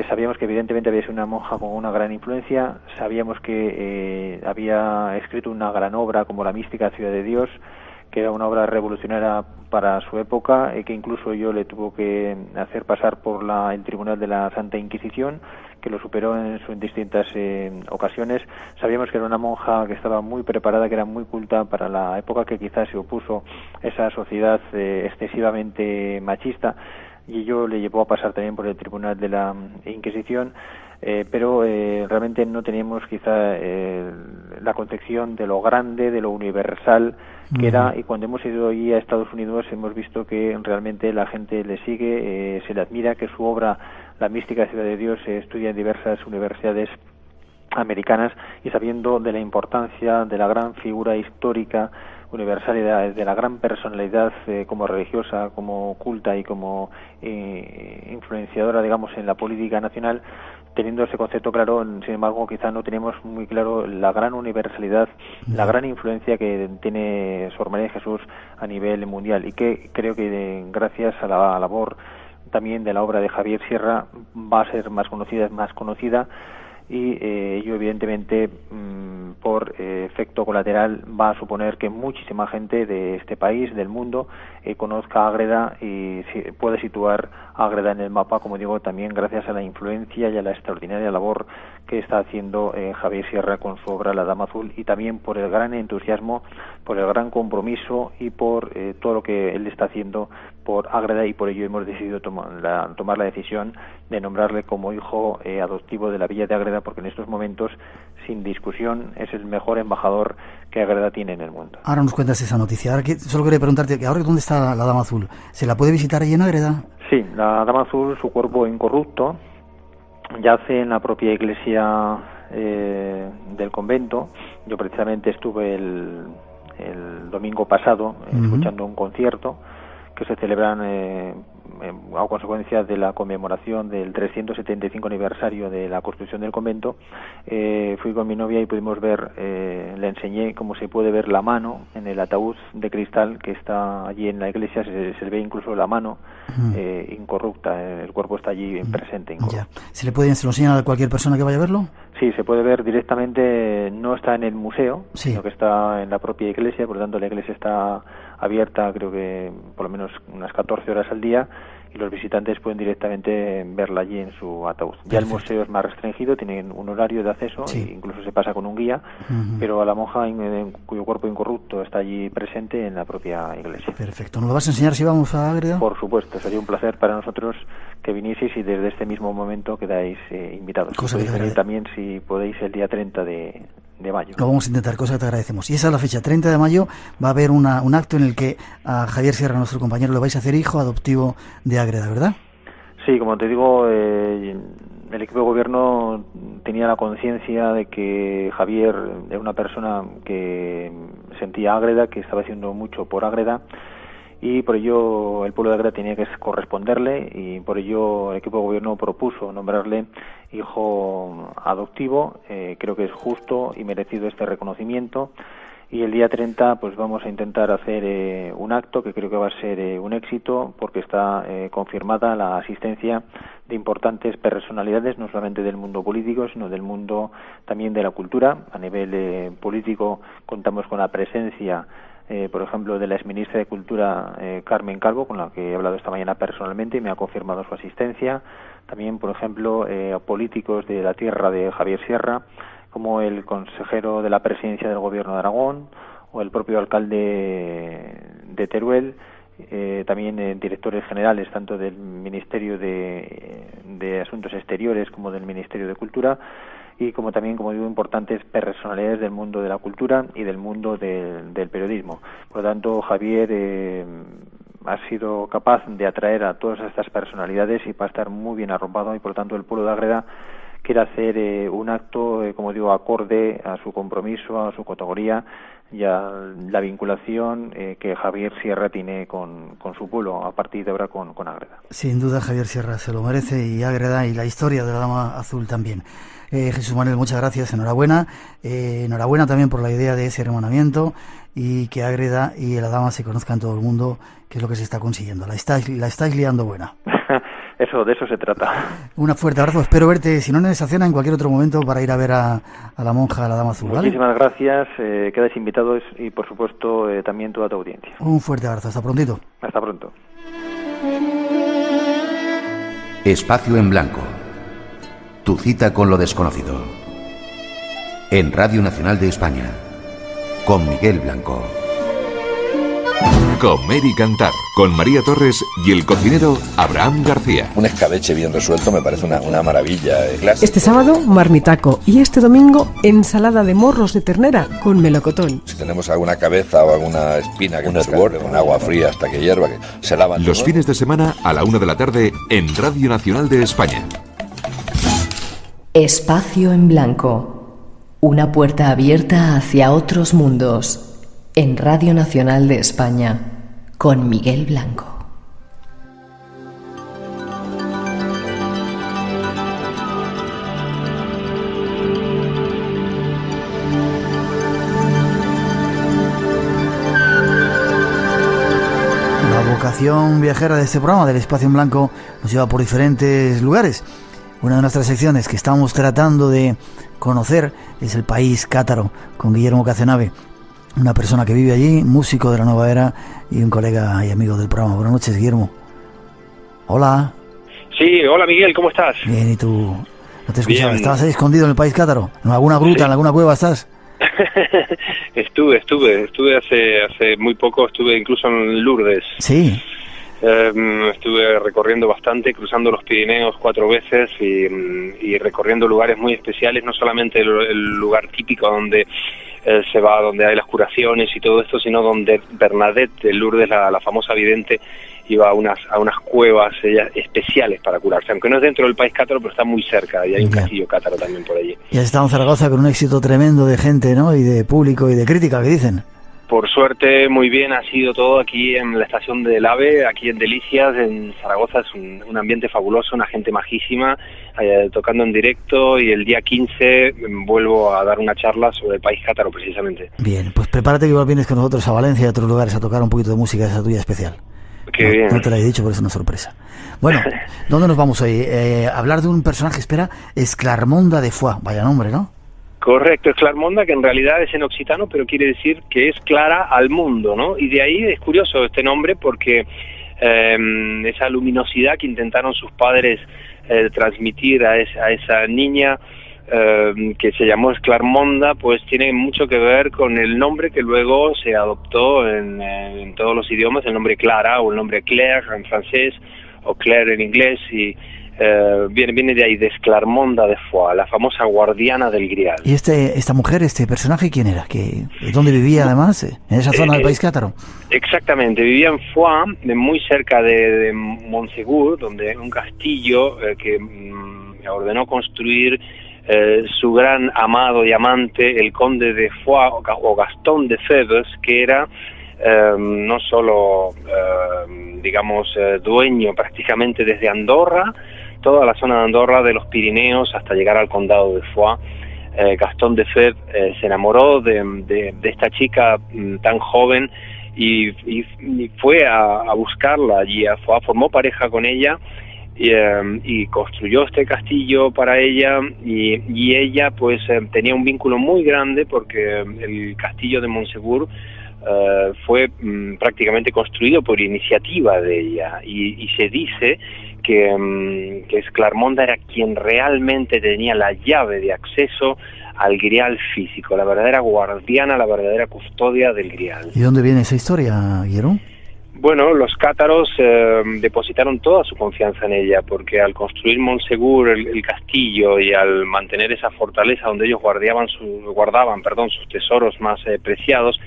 Sabíamos que evidentemente había sido una monja con una gran influencia. Sabíamos que había escrito una gran obra como La mística ciudad de Dios, que era una obra revolucionaria para su época, que incluso yo le tuvo que hacer pasar por el Tribunal de la Santa Inquisición, que lo superó en distintas ocasiones. Sabíamos que era una monja que estaba muy preparada, que era muy culta para la época, que quizás se opuso a esa sociedad excesivamente machista, y ello le llevó a pasar también por el Tribunal de la Inquisición. Pero realmente no teníamos quizá la concepción de lo grande, de lo universal que era, y cuando hemos ido allí a Estados Unidos hemos visto que realmente la gente le sigue, se le admira, que su obra, La mística ciudad de Dios, se estudia en diversas universidades americanas, y sabiendo de la importancia de la gran figura histórica universal y de la gran personalidad como religiosa, como culta y como influenciadora, digamos, en la política nacional, teniendo ese concepto claro, sin embargo, quizá no tenemos muy claro la gran universalidad, la gran influencia que tiene Sor María de Jesús a nivel mundial, y que creo que gracias a la labor también de la obra de Javier Sierra va a ser más conocida, y ello evidentemente por efecto colateral va a suponer que muchísima gente de este país, del mundo, conozca a Ágreda y puede situar a Ágreda en el mapa, como digo, también gracias a la influencia y a la extraordinaria labor que está haciendo Javier Sierra con su obra La Dama Azul, y también por el gran entusiasmo, por el gran compromiso y por todo lo que él está haciendo por Ágreda, y por ello hemos decidido tomar la decisión de nombrarle como hijo adoptivo de la villa de Ágreda, porque en estos momentos, sin discusión, es el mejor embajador que Ágreda tiene en el mundo.
Ahora nos cuentas esa noticia. Ahora solo quería preguntarte, ¿ahora dónde está la Dama Azul? ¿Se la puede visitar ahí en Ágreda?
Sí, la Dama Azul, su cuerpo incorrupto, yace en la propia iglesia del convento. Yo precisamente estuve el domingo pasado escuchando un concierto que se celebran a consecuencia de la conmemoración del 375 aniversario de la construcción del convento. Fui con mi novia y pudimos ver, le enseñé cómo se puede ver la mano en el ataúd de cristal que está allí en la iglesia. Se ve incluso la mano incorrupta, el cuerpo está allí presente.
Ya. ¿Se lo enseñan a cualquier persona que vaya a verlo?
Sí, se puede ver directamente, no está en el museo, sino que está en la propia iglesia. Por lo tanto, la iglesia está abierta, creo que por lo menos unas 14 horas al día, y los visitantes pueden directamente verla allí en su ataúd. Ya el museo es más restringido, tienen un horario de acceso, e incluso se pasa con un guía, pero a la monja cuyo cuerpo incorrupto está allí presente en la propia iglesia.
Perfecto. ¿Nos lo vas a enseñar si vamos a Ágreda?
Por supuesto, sería un placer para nosotros que vinieseis, y desde este mismo momento quedáis invitados. Podéis venir también, si podéis, el día 30 de mayo.
Lo vamos a intentar, cosa que te agradecemos. Y esa es la fecha, 30 de mayo, va a haber un acto en el que a Javier Sierra, nuestro compañero, lo vais a hacer hijo adoptivo de Ágreda, ¿verdad?
Sí, como te digo, el equipo de gobierno tenía la conciencia de que Javier era una persona que sentía Ágreda, que estaba haciendo mucho por Ágreda, y por ello el pueblo de Ágreda tenía que corresponderle, y por ello el equipo de gobierno propuso nombrarle hijo adoptivo. Creo que es justo y merecido este reconocimiento, y el día 30 pues vamos a intentar hacer un acto que creo que va a ser un éxito, porque está confirmada la asistencia de importantes personalidades, no solamente del mundo político, sino del mundo también de la cultura. A nivel político contamos con la presencia, por ejemplo, de la exministra de Cultura, Carmen Calvo, con la que he hablado esta mañana personalmente y me ha confirmado su asistencia. También, por ejemplo, políticos de la tierra de Javier Sierra, como el consejero de la presidencia del Gobierno de Aragón, o el propio alcalde de Teruel, también directores generales tanto del Ministerio de Asuntos Exteriores como del Ministerio de Cultura, y como también, como digo, importantes personalidades del mundo de la cultura y del mundo del periodismo. Por lo tanto, Javier ha sido capaz de atraer a todas estas personalidades y va a estar muy bien arropado, y por lo tanto el pueblo de Ágreda quiere hacer un acto, como digo, acorde a su compromiso, a su categoría y a la vinculación que Javier Sierra tiene con su pueblo, a partir de ahora con Ágreda.
Sin duda Javier Sierra se lo merece, y Ágreda y la historia de la Dama Azul también. Jesús Manuel, muchas gracias, enhorabuena. Enhorabuena también por la idea de ese hermanamiento, y que Ágreda y la Dama se conozcan todo el mundo, que es lo que se está consiguiendo. La estáis liando buena.
De eso se trata.
Un fuerte abrazo, espero verte, si no en esa cena, en cualquier otro momento, para ir a ver a la monja, a la Dama Azul, ¿vale?
Muchísimas gracias, quedáis invitados, y por supuesto también toda tu audiencia.
Un fuerte abrazo, hasta prontito.
Hasta pronto.
Espacio en Blanco. Tu cita con lo desconocido. En Radio Nacional de España. Con Miguel Blanco.
Comer y cantar, con María Torres y el cocinero Abraham García.
Un escabeche bien resuelto me parece una maravilla.
Este sábado, marmitaco, y este domingo, ensalada de morros de ternera con melocotón.
Si tenemos alguna cabeza o alguna espina, que un hervor con agua fría hasta que hierva, que se lavan.
Los fines de semana a la 1 p.m. en Radio Nacional de España.
Espacio en Blanco. Una puerta abierta hacia otros mundos. En Radio Nacional de España, con Miguel Blanco.
La vocación viajera de este programa, del Espacio en Blanco, nos lleva por diferentes lugares. Una de nuestras secciones que estamos tratando de conocer es el país cátaro, con Guillermo Cazenave, una persona que vive allí, músico de la nueva era y un colega y amigo del programa. Buenas noches, Guillermo. Hola.
Sí, hola Miguel, ¿cómo estás?
Bien, ¿y tú? No te escuchaba, bien. ¿Estabas ahí escondido en el país cátaro? ¿En alguna gruta, sí, en alguna cueva estás?
Estuve hace muy poco, estuve incluso en Lourdes.
Sí.
Estuve recorriendo bastante, cruzando los Pirineos 4 veces y recorriendo lugares muy especiales, no solamente el lugar típico donde se va, donde hay las curaciones y todo esto, sino donde Bernadette de Lourdes, la famosa vidente, iba a unas cuevas especiales para curarse, aunque no es dentro del país cátaro, pero está muy cerca, y hay un castillo cátaro también por allí.
Y has estado en Zaragoza con un éxito tremendo de gente, ¿no? Y de público y de crítica, ¿qué dicen?
Por suerte, muy bien, ha sido todo aquí en la estación del AVE, aquí en Delicias, en Zaragoza. Es un ambiente fabuloso, una gente majísima, tocando en directo, y el día 15 vuelvo a dar una charla sobre el país cátaro, precisamente.
Bien, pues prepárate, que igual vienes con nosotros a Valencia y a otros lugares a tocar un poquito de música esa tuya especial.
Qué bien.
No te lo he dicho, pero es una sorpresa. Bueno, ¿dónde nos vamos hoy? Hablar de un personaje, Esclarmonda de Foix, vaya nombre, ¿no?
Correcto, Esclarmonda, que en realidad es en occitano, pero quiere decir que es clara al mundo, ¿no? Y de ahí es curioso este nombre, porque esa luminosidad que intentaron sus padres transmitir a esa niña, que se llamó Esclarmonda, pues tiene mucho que ver con el nombre que luego se adoptó en todos los idiomas, el nombre Clara, o el nombre Claire en francés, o Claire en inglés, y viene de ahí, de Esclarmonda de Foix, la famosa guardiana del Grial.
¿Y esta mujer, este personaje, quién era? ¿Dónde vivía además? ¿En esa zona del país cátaro?
Exactamente, vivía en Foix, muy cerca de Montsegur, donde un castillo que ordenó construir su gran amado y amante, el conde de Foix, o Gastón de Febres, que era no solo, dueño prácticamente desde Andorra, toda la zona de Andorra, de los Pirineos, hasta llegar al condado de Foix. Gastón de Febres se enamoró de esta chica tan joven y fue a buscarla allí a Foix, formó pareja con ella y construyó este castillo para ella, y ella pues tenía un vínculo muy grande, porque el castillo de Montsegur fue prácticamente construido por iniciativa de ella, y se dice que Esclarmonda era quien realmente tenía la llave de acceso al Grial físico, la verdadera guardiana, la verdadera custodia del Grial.
¿Y dónde viene esa historia, Guillermo?
bueno, los cátaros depositaron toda su confianza en ella, porque al construir Montsegur, el castillo, y al mantener esa fortaleza donde ellos guardaban sus tesoros más preciados,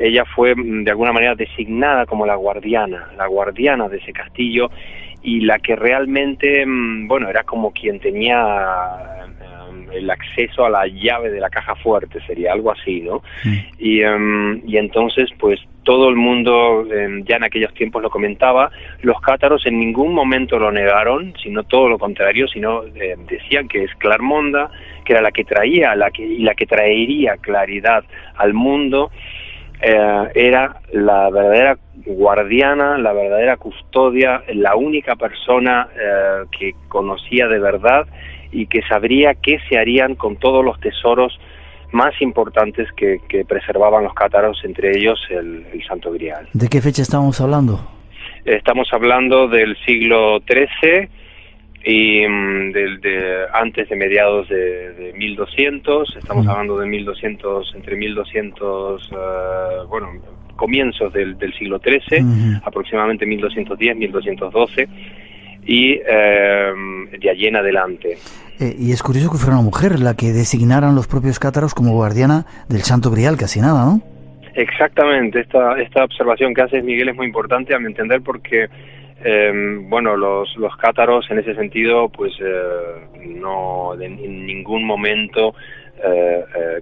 ella fue de alguna manera designada como la guardiana de ese castillo, y la que realmente, bueno, era como quien tenía el acceso a la llave de la caja fuerte, sería algo así, ¿no? Y entonces, pues todo el mundo ya en aquellos tiempos lo comentaba. Los cátaros en ningún momento lo negaron, sino todo lo contrario, sino decían que Esclarmonda, que era la que traía, la que traería claridad al mundo, era la verdadera guardiana, la verdadera custodia, la única persona que conocía de verdad y que sabría qué se harían con todos los tesoros más importantes que preservaban los cátaros, entre ellos el Santo Grial.
¿De qué fecha estamos hablando?
Estamos hablando del siglo XIII y antes de mediados de 1200, estamos hablando de 1200, entre 1200, comienzos del siglo XIII, aproximadamente 1210, 1212, y de allí en adelante.
Y es curioso que fuera una mujer la que designaran los propios cátaros como guardiana del Santo Grial, casi nada, ¿no?
Exactamente, esta observación que haces, Miguel, es muy importante a mi entender, porque los cátaros en ese sentido pues no en ningún momento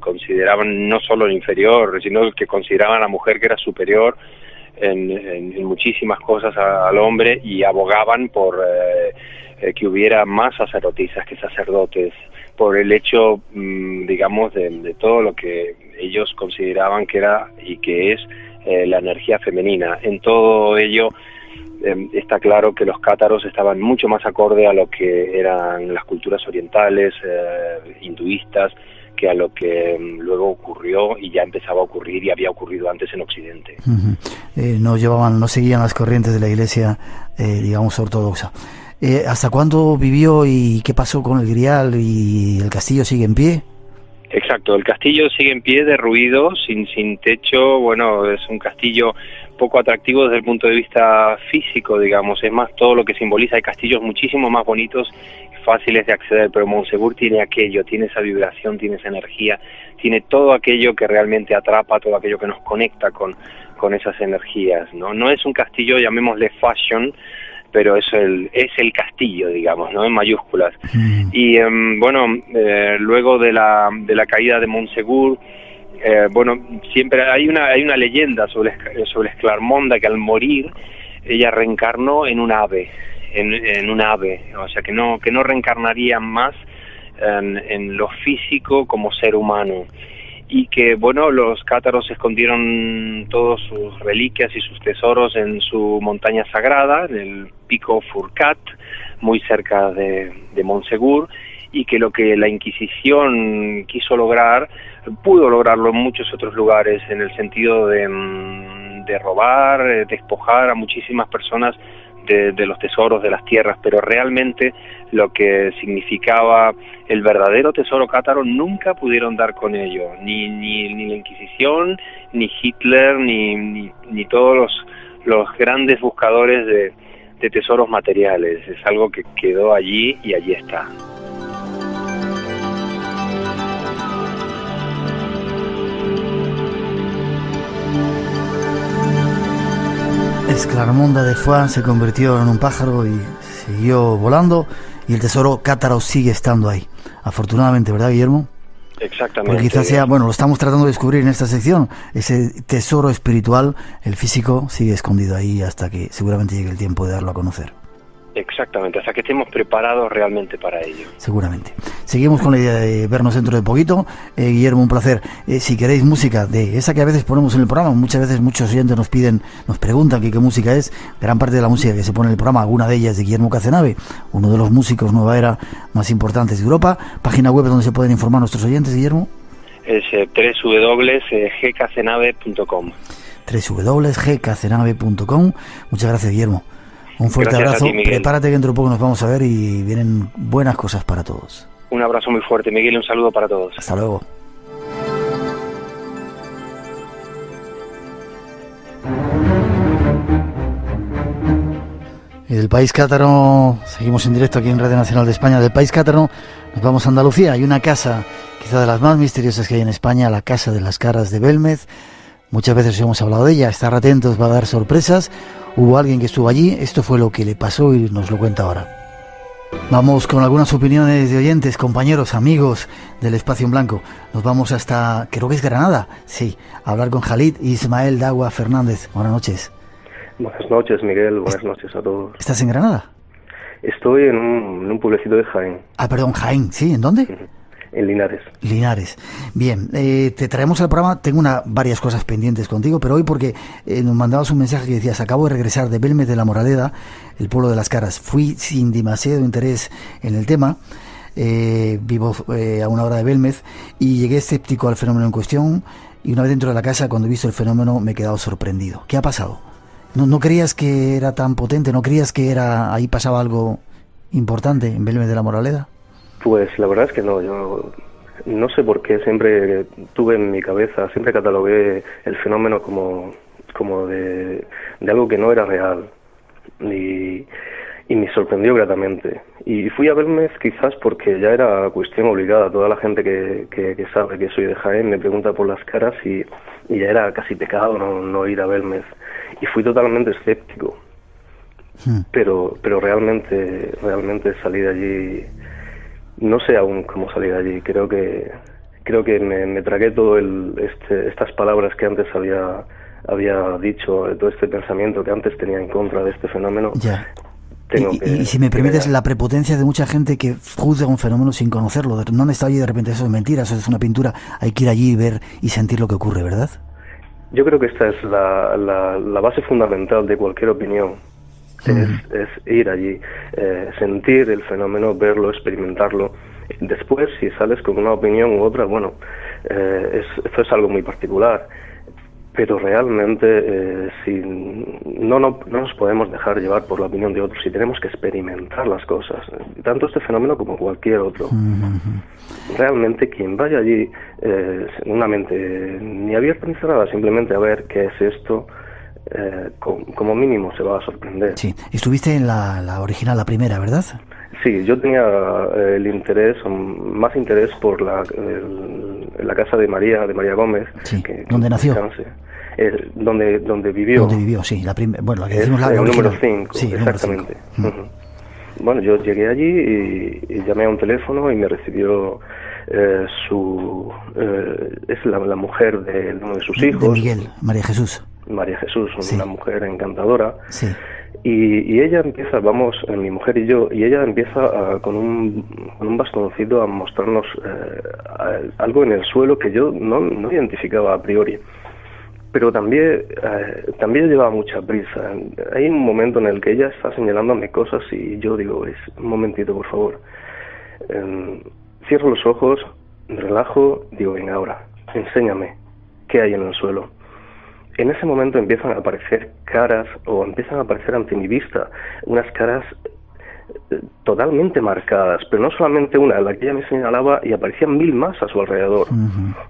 consideraban no solo el inferior, sino que consideraban a la mujer que era superior en muchísimas cosas al hombre, y abogaban por que hubiera más sacerdotisas que sacerdotes, por el hecho, digamos, de todo lo que ellos consideraban que era y que es la energía femenina. En todo ello está claro que los cátaros estaban mucho más acorde a lo que eran las culturas orientales, hinduistas, que a lo que luego ocurrió y ya empezaba a ocurrir y había ocurrido antes en Occidente.
No seguían las corrientes de la Iglesia, digamos, ortodoxa. ¿Hasta cuándo vivió y qué pasó con el Grial y el castillo sigue en pie?
Exacto, el castillo sigue en pie, derruido, sin techo. Bueno, es un castillo poco atractivo desde el punto de vista físico, digamos, es más todo lo que simboliza. Hay castillos muchísimo más bonitos, fáciles de acceder, pero Montsegur tiene aquello, tiene esa vibración, tiene esa energía, tiene todo aquello que realmente atrapa, todo aquello que nos conecta con esas energías, ¿no? No es un castillo, llamémosle fashion, pero es el castillo, digamos, ¿no? En mayúsculas. Y luego de la caída de Montsegur, siempre hay una leyenda sobre Esclarmonda, que al morir ella reencarnó en un ave, o sea que no reencarnaría más en lo físico como ser humano, y que los cátaros escondieron todas sus reliquias y sus tesoros en su montaña sagrada, en el pico Fourcat, muy cerca de Montsegur, y que lo que la Inquisición quiso lograr, pudo lograrlo en muchos otros lugares, en el sentido de robar, despojar a muchísimas personas de los tesoros, de las tierras, pero realmente lo que significaba el verdadero tesoro cátaro nunca pudieron dar con ello, ni la Inquisición, ni Hitler, ni todos los grandes buscadores de tesoros materiales. Es algo que quedó allí y allí está.
Esclarmonda de Foix se convirtió en un pájaro y siguió volando, y el tesoro cátaro sigue estando ahí, afortunadamente, ¿verdad, Guillermo?
Exactamente.
Porque quizás sea, lo estamos tratando de descubrir en esta sección, ese tesoro espiritual, el físico sigue escondido ahí hasta que seguramente llegue el tiempo de darlo a conocer.
Exactamente, hasta que estemos preparados realmente para ello.
Seguramente. Seguimos con la idea de vernos dentro de poquito. Guillermo, un placer. Si queréis música de esa que a veces ponemos en el programa, muchas veces muchos oyentes nos preguntan qué música es. Gran parte de la música que se pone en el programa, alguna de ellas de Guillermo Cazenave, uno de los músicos nueva era más importantes de Europa. Página web donde se pueden informar nuestros oyentes, Guillermo.
Es www.gcazenave.com.
www.gcazenave.com. Muchas gracias, Guillermo. Un fuerte abrazo. Prepárate que dentro de poco nos vamos a ver y vienen buenas cosas para todos.
Un abrazo muy fuerte, Miguel, y un saludo para todos.
Hasta luego. del país cátaro, seguimos en directo aquí en Radio Nacional de España, del país cátaro nos vamos a Andalucía. Hay una casa, quizá de las más misteriosas que hay en España, la Casa de las Caras de Belmez. Muchas veces hemos hablado de ella, estar atentos, va a dar sorpresas. Hubo alguien que estuvo allí, esto fue lo que le pasó y nos lo cuenta ahora. Vamos con algunas opiniones de oyentes, compañeros, amigos del Espacio en Blanco. Nos vamos hasta, creo que es Granada, sí, a hablar con Jalid Ismael Dagua Fernández. Buenas noches.
Buenas noches, Miguel. Buenas noches a todos.
¿Estás en Granada?
Estoy en un pueblecito de Jaén.
Ah, perdón, Jaén, ¿sí? ¿En dónde?
En Linares.
Linares. Bien, te traemos al programa. Tengo varias cosas pendientes contigo, pero hoy porque nos mandabas un mensaje que decías: acabo de regresar de Belmez de la Moraleda, el pueblo de las Caras. Fui sin demasiado interés en el tema. Vivo a una hora de Belmez y llegué escéptico al fenómeno en cuestión, y una vez dentro de la casa, cuando he visto el fenómeno, me he quedado sorprendido. ¿Qué ha pasado? ¿No creías que era tan potente? ¿No creías que ahí pasaba algo importante en Belmez de la Moraleda?
Pues la verdad es que no. Yo no sé por qué siempre tuve en mi cabeza, siempre catalogué el fenómeno como de algo que no era real, y me sorprendió gratamente. Y fui a Belmez quizás porque ya era cuestión obligada. Toda la gente que sabe que soy de Jaén me pregunta por las Caras, y ya era casi pecado no ir a Belmez. Y fui totalmente escéptico, pero realmente salí de allí. No sé aún cómo salí de allí. Creo que me tragué todo estas palabras que antes había dicho, todo este pensamiento que antes tenía en contra de este fenómeno.
Ya. Y si me permites, la prepotencia de mucha gente que juzga un fenómeno sin conocerlo. No han estado allí, de repente eso es mentira, eso es una pintura. Hay que ir allí y ver y sentir lo que ocurre, ¿verdad?
Yo creo que esta es la base fundamental de cualquier opinión. Es ir allí, sentir el fenómeno, verlo, experimentarlo. Después, si sales con una opinión u otra, bueno, esto es algo muy particular. Pero realmente no nos podemos dejar llevar por la opinión de otros, y tenemos que experimentar las cosas, tanto este fenómeno como cualquier otro. Realmente quien vaya allí, una mente ni abierta ni cerrada, simplemente a ver qué es esto, como mínimo se va a sorprender.
Sí, estuviste en la original, la primera, ¿verdad?
Sí, yo tenía más interés por la casa de María Gómez.
Sí. ¿Dónde nació?
Donde vivió.
Donde vivió, sí. La que decimos
el número 5,
sí,
exactamente. Bueno, yo llegué allí y llamé a un teléfono y me recibió es la mujer de uno de sus hijos.
De Miguel, María Jesús.
María Jesús,
sí.
Una mujer encantadora.
Sí.
Y ella empieza, mi mujer y yo, con un bastoncito a mostrarnos algo en el suelo que yo no identificaba a priori. Pero también llevaba mucha prisa. Hay un momento en el que ella está señalándome cosas y yo digo: un momentito, por favor. Cierro los ojos, me relajo, digo: venga, ahora, enséñame qué hay en el suelo. En ese momento empiezan a aparecer caras, o empiezan a aparecer ante mi vista, unas caras totalmente marcadas, pero no solamente una, la que ella me señalaba, y aparecían 1000 más a su alrededor.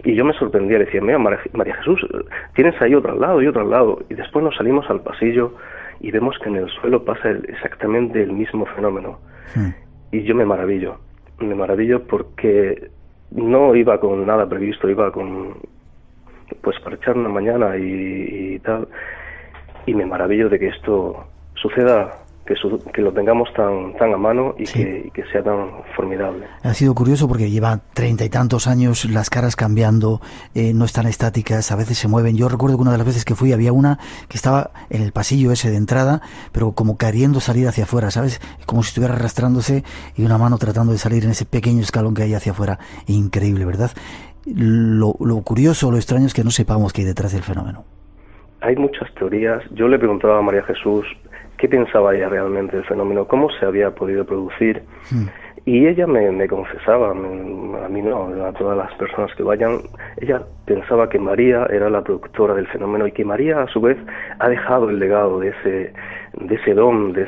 Y yo me sorprendía, le decía: mira, María Jesús, tienes ahí otro al lado y otro al lado. Y después nos salimos al pasillo y vemos que en el suelo pasa exactamente el mismo fenómeno. Y yo me maravillo porque no iba con nada previsto, iba para echar una mañana y tal, y me maravillo de que esto suceda, que lo tengamos tan a mano y, sí, que sea tan formidable.
Ha sido curioso porque lleva 30 y tantos años, las caras cambiando, no están estáticas, a veces se mueven. Yo recuerdo que una de las veces que fui había una que estaba en el pasillo ese de entrada, pero como queriendo salir hacia afuera, ¿sabes? Como si estuviera arrastrándose y una mano tratando de salir en ese pequeño escalón que hay hacia afuera. Increíble, ¿verdad? Lo curioso, lo extraño es que no sepamos qué hay detrás del fenómeno.
Hay muchas teorías. Yo le preguntaba a María Jesús qué pensaba ella realmente del fenómeno, cómo se había podido producir. Y ella me confesaba, a mí no, a todas las personas que vayan, ella pensaba que María era la productora del fenómeno y que María a su vez ha dejado el legado de ese don, de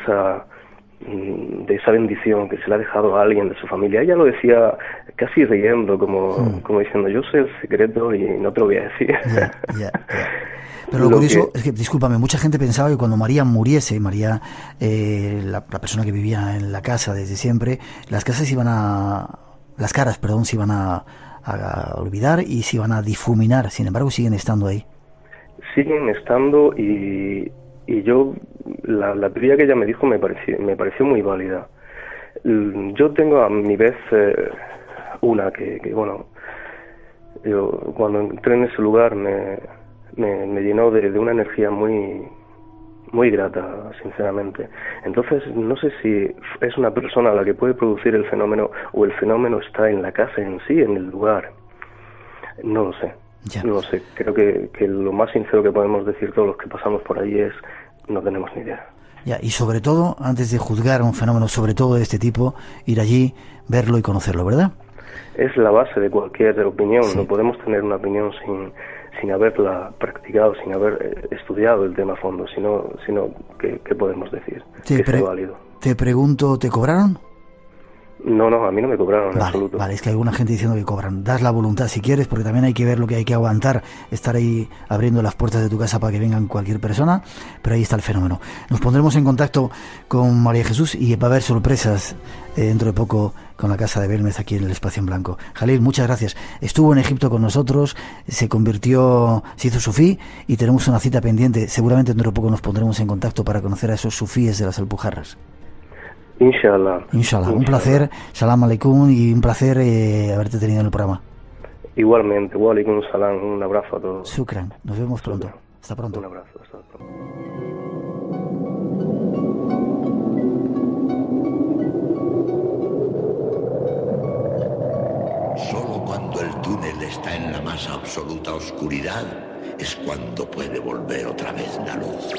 de esa bendición que se le ha dejado a alguien de su familia. Ella lo decía casi riendo, como diciendo, yo sé el secreto y no te lo voy a decir.
Pero lo curioso es que, discúlpame, mucha gente pensaba que cuando María muriese, María, la persona que vivía en la casa desde siempre, las caras se iban a olvidar y se iban a difuminar. Sin embargo, siguen estando ahí. Siguen estando
y yo, la teoría que ella me dijo me pareció muy válida. Yo tengo a mi vez una que bueno, yo cuando entré en ese lugar me llenó de una energía muy grata, sinceramente. Entonces, no sé si es una persona la que puede producir el fenómeno o el fenómeno está en la casa en sí, en el lugar. No lo sé. No lo sé. Creo que lo más sincero que podemos decir todos los que pasamos por allí es no tenemos ni idea.
Y sobre todo, antes de juzgar un fenómeno, sobre todo de este tipo, ir allí, verlo y conocerlo, ¿verdad? Es la base de cualquier opinión. Sí. No podemos tener una opinión sin haberla practicado, sin haber estudiado el tema a fondo, sino ¿qué podemos decir? Que sea válido. Te pregunto, ¿te cobraron? No, a mí no me cobraron en absoluto. Vale, es que hay alguna gente diciendo que cobran. Das la voluntad si quieres, porque también hay que ver lo que hay que aguantar, estar ahí abriendo las puertas de tu casa para que vengan cualquier persona, pero ahí está el fenómeno. Nos pondremos en contacto con María Jesús y va a haber sorpresas dentro de poco con la casa de Belmez aquí en el Espacio en Blanco. Jalil, muchas gracias. Estuvo en Egipto con nosotros, se hizo sufí y tenemos una cita pendiente. Seguramente dentro de poco nos pondremos en contacto para conocer a esos sufíes de las Alpujarras. Inshallah. Un placer, salam aleikum, y un placer haberte tenido en el programa. Igualmente, wa alaikum salam, un abrazo a todos. Shukran, nos vemos pronto. Hasta pronto. Un abrazo, hasta pronto.
Solo cuando el túnel está en la más absoluta oscuridad es cuando puede volver otra vez la luz.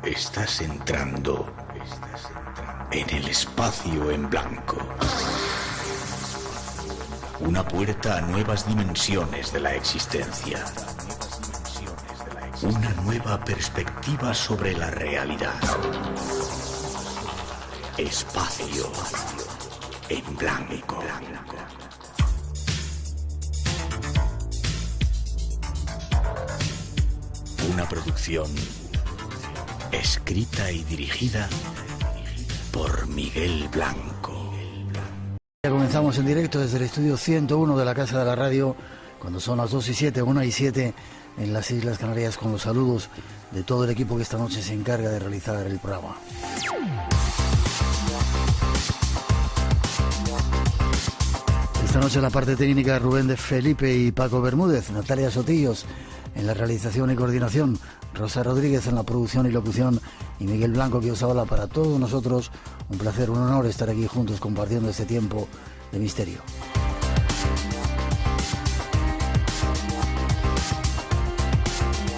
Estás entrando en el espacio en blanco. Una puerta a nuevas dimensiones de la existencia. Una nueva perspectiva sobre la realidad. Espacio en blanco. Una producción escrita y dirigida por Miguel Blanco.
Ya comenzamos en directo desde el estudio 101 de la Casa de la Radio, cuando son las 2:07, 1:07 en las Islas Canarias, con los saludos de todo el equipo que esta noche se encarga de realizar el programa. Esta noche la parte técnica, Rubén de Felipe y Paco Bermúdez, Natalia Sotillos en la realización y coordinación, Rosa Rodríguez en la producción y locución y Miguel Blanco que os habla. Para todos nosotros un placer, un honor estar aquí juntos compartiendo este tiempo de misterio.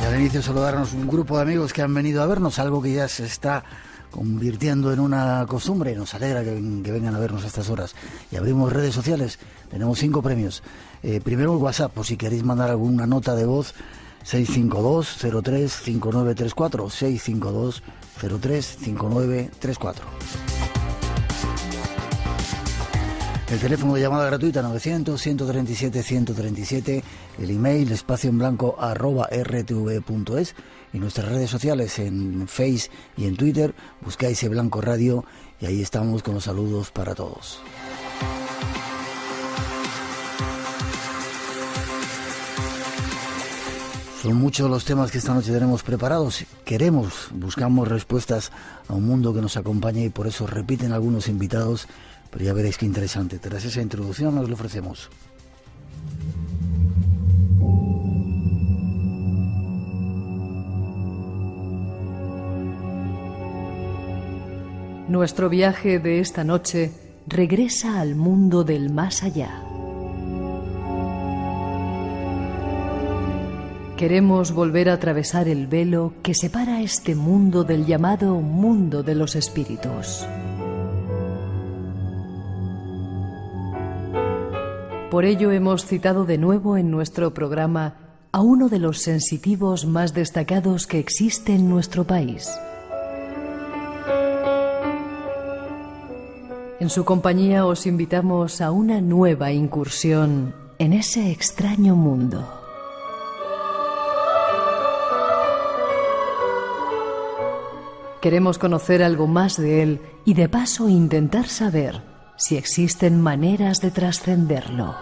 Y al inicio saludarnos un grupo de amigos que han venido a vernos, algo que ya se está convirtiendo en una costumbre. Nos alegra que vengan a vernos a estas horas. Y abrimos redes sociales, tenemos 5 premios. Primero el WhatsApp, por si queréis mandar alguna nota de voz, 652-03-5934, 652-03-5934. El teléfono de llamada gratuita 900-137-137, el email espacioenblanco@rtv.es y nuestras redes sociales en Face y en Twitter, buscáis Blanco Radio y ahí estamos con los saludos para todos. Son muchos los temas que esta noche tenemos preparados. Buscamos respuestas a un mundo que nos acompaña y por eso repiten algunos invitados, pero ya veréis qué interesante. Tras esa introducción nos lo ofrecemos.
Nuestro viaje de esta noche regresa al mundo del más allá. Queremos volver a atravesar el velo que separa este mundo del llamado mundo de los espíritus.
Por ello hemos citado de nuevo en nuestro programa a uno de los sensitivos más destacados que existe en nuestro país. En su compañía os invitamos a una nueva incursión en ese extraño mundo. Queremos conocer algo más de él y de paso intentar saber si existen maneras de trascenderlo.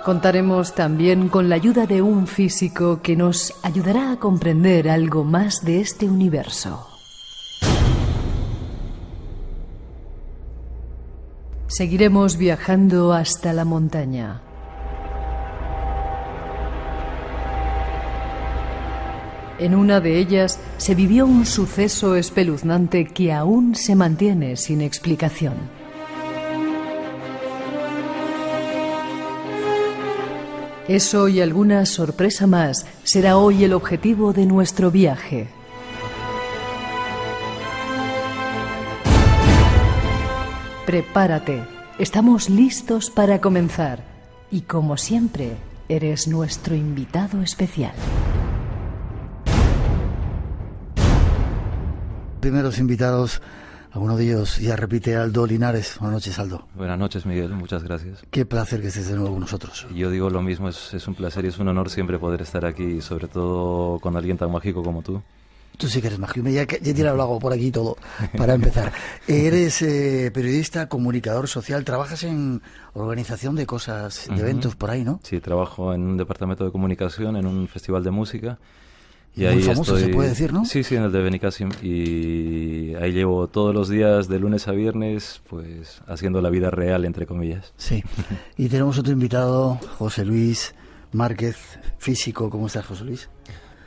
Contaremos también con la ayuda de un físico que nos ayudará a comprender algo más de este universo. Seguiremos viajando hasta la montaña. En una de ellas se vivió un suceso espeluznante que aún se mantiene sin explicación. Eso y alguna sorpresa más será hoy el objetivo de nuestro viaje. Prepárate, estamos listos para comenzar y como siempre, eres nuestro invitado especial.
Primeros invitados, alguno de ellos ya repite, Aldo Linares. Buenas noches, Aldo.
Buenas noches, Miguel, muchas gracias.
Qué placer que estés de nuevo con nosotros.
Yo digo lo mismo, es un placer y es un honor siempre poder estar aquí, sobre todo con alguien tan mágico como tú.
Tú sí que eres mágico, ya tirado el agua por aquí todo, para empezar. Eres periodista, comunicador social, trabajas en organización de cosas, de eventos por ahí, ¿no?
Sí, trabajo en un departamento de comunicación, en un festival de música. Y
muy
ahí
famoso,
estoy,
se puede decir, ¿no?
Sí, en el de Benicàssim. Y ahí llevo todos los días, de lunes a viernes, pues haciendo la vida real, entre comillas.
Sí. Y tenemos otro invitado, José Luis Márquez, físico. ¿Cómo estás, José Luis?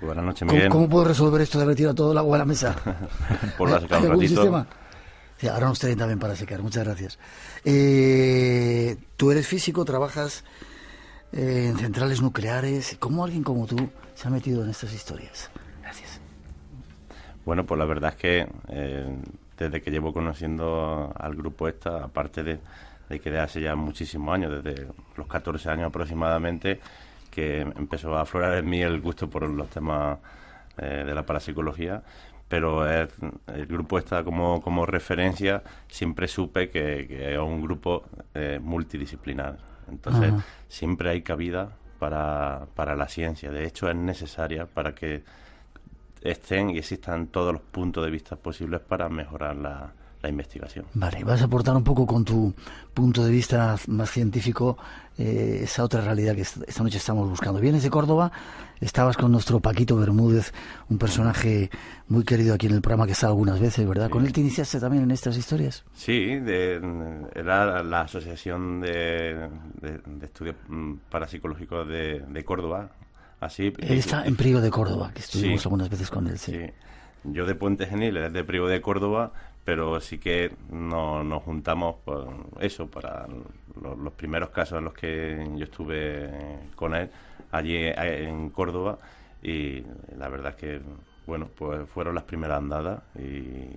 Buenas noches, Miguel.
¿Cómo puedo resolver esto de haber tirado todo el agua a la mesa?
Por la secar un
¿Algún
ratito.
sistema? Sí, ahora nos traen también para secar. Muchas gracias. Tú eres físico, trabajas en centrales nucleares. ¿Cómo alguien como tú se ha metido en estas historias? Gracias.
Bueno, pues la verdad es que desde que llevo conociendo al grupo ESTA, aparte de que de hace ya muchísimos años, desde los 14 años aproximadamente, que empezó a aflorar en mí el gusto por los temas de la parapsicología, pero el grupo ESTA como referencia, siempre supe que es un grupo multidisciplinar. Entonces, siempre hay cabida para la ciencia. De hecho, es necesaria para que estén y existan todos los puntos de vista posibles para mejorar la investigación.
Vale, vas a aportar un poco con tu punto de vista más científico esa otra realidad que esta noche estamos buscando. Vienes de Córdoba, estabas con nuestro Paquito Bermúdez, un personaje muy querido aquí en el programa que está algunas veces, ¿verdad? Sí. ¿Con él te iniciaste también en estas historias?
Sí, era la Asociación de Estudios Parapsicológicos de Córdoba. Así,
él está en Priego de Córdoba, que estuvimos algunas veces con él. Sí.
Yo de Puente Genil, él es de Priego de Córdoba, pero sí que nos juntamos por eso, para los primeros casos en los que yo estuve con él allí en Córdoba, y la verdad es que, bueno, pues fueron las primeras andadas y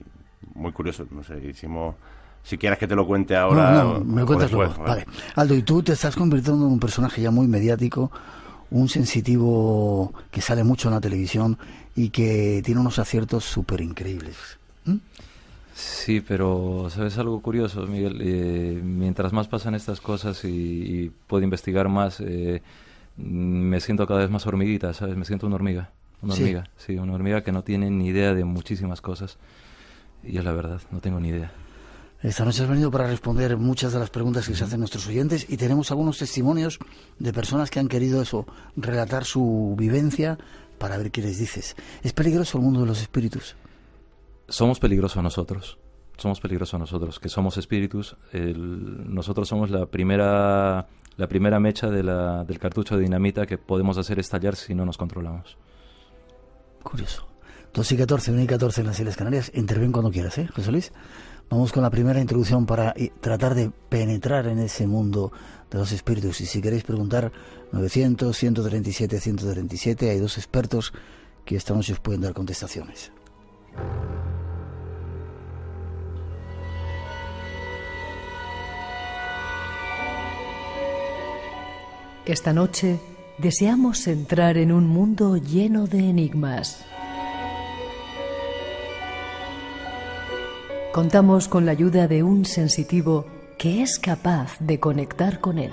muy curioso, no sé, hicimos... Si quieres que te lo cuente ahora...
No, me lo cuentas luego. Vale. Aldo, y tú te estás convirtiendo en un personaje ya muy mediático, un sensitivo que sale mucho en la televisión y que tiene unos aciertos súper increíbles.
Sí, pero ¿sabes algo curioso, Miguel? Mientras más pasan estas cosas y puedo investigar más, me siento cada vez más hormiguita, ¿sabes? Me siento una hormiga. Sí, una hormiga que no tiene ni idea de muchísimas cosas. Y es la verdad, no tengo ni idea.
Esta noche has venido para responder muchas de las preguntas que se hacen nuestros oyentes, y tenemos algunos testimonios de personas que han querido relatar su vivencia para ver qué les dices. ¿Es peligroso el mundo de los espíritus?
Somos peligrosos nosotros, que somos espíritus. Nosotros somos la primera mecha del cartucho de dinamita que podemos hacer estallar si no nos controlamos.
Curioso. 2 y 14, 1 y 14 en las Islas Canarias. Interven cuando quieras, José Luis. Vamos con la primera introducción para tratar de penetrar en ese mundo de los espíritus. Y si queréis preguntar, 900, 137, 137, hay 2 expertos que esta noche os pueden dar contestaciones.
Esta noche deseamos entrar en un mundo lleno de enigmas. Contamos con la ayuda de un sensitivo que es capaz de conectar con él.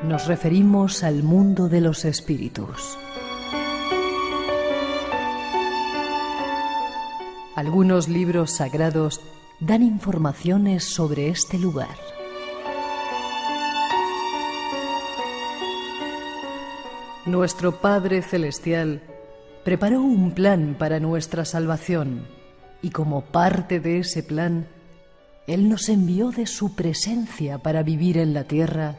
Nos referimos al mundo de los espíritus. Algunos libros sagrados dan informaciones sobre este lugar. Nuestro Padre Celestial preparó un plan para nuestra salvación y como parte de ese plan, Él nos envió de su presencia para vivir en la tierra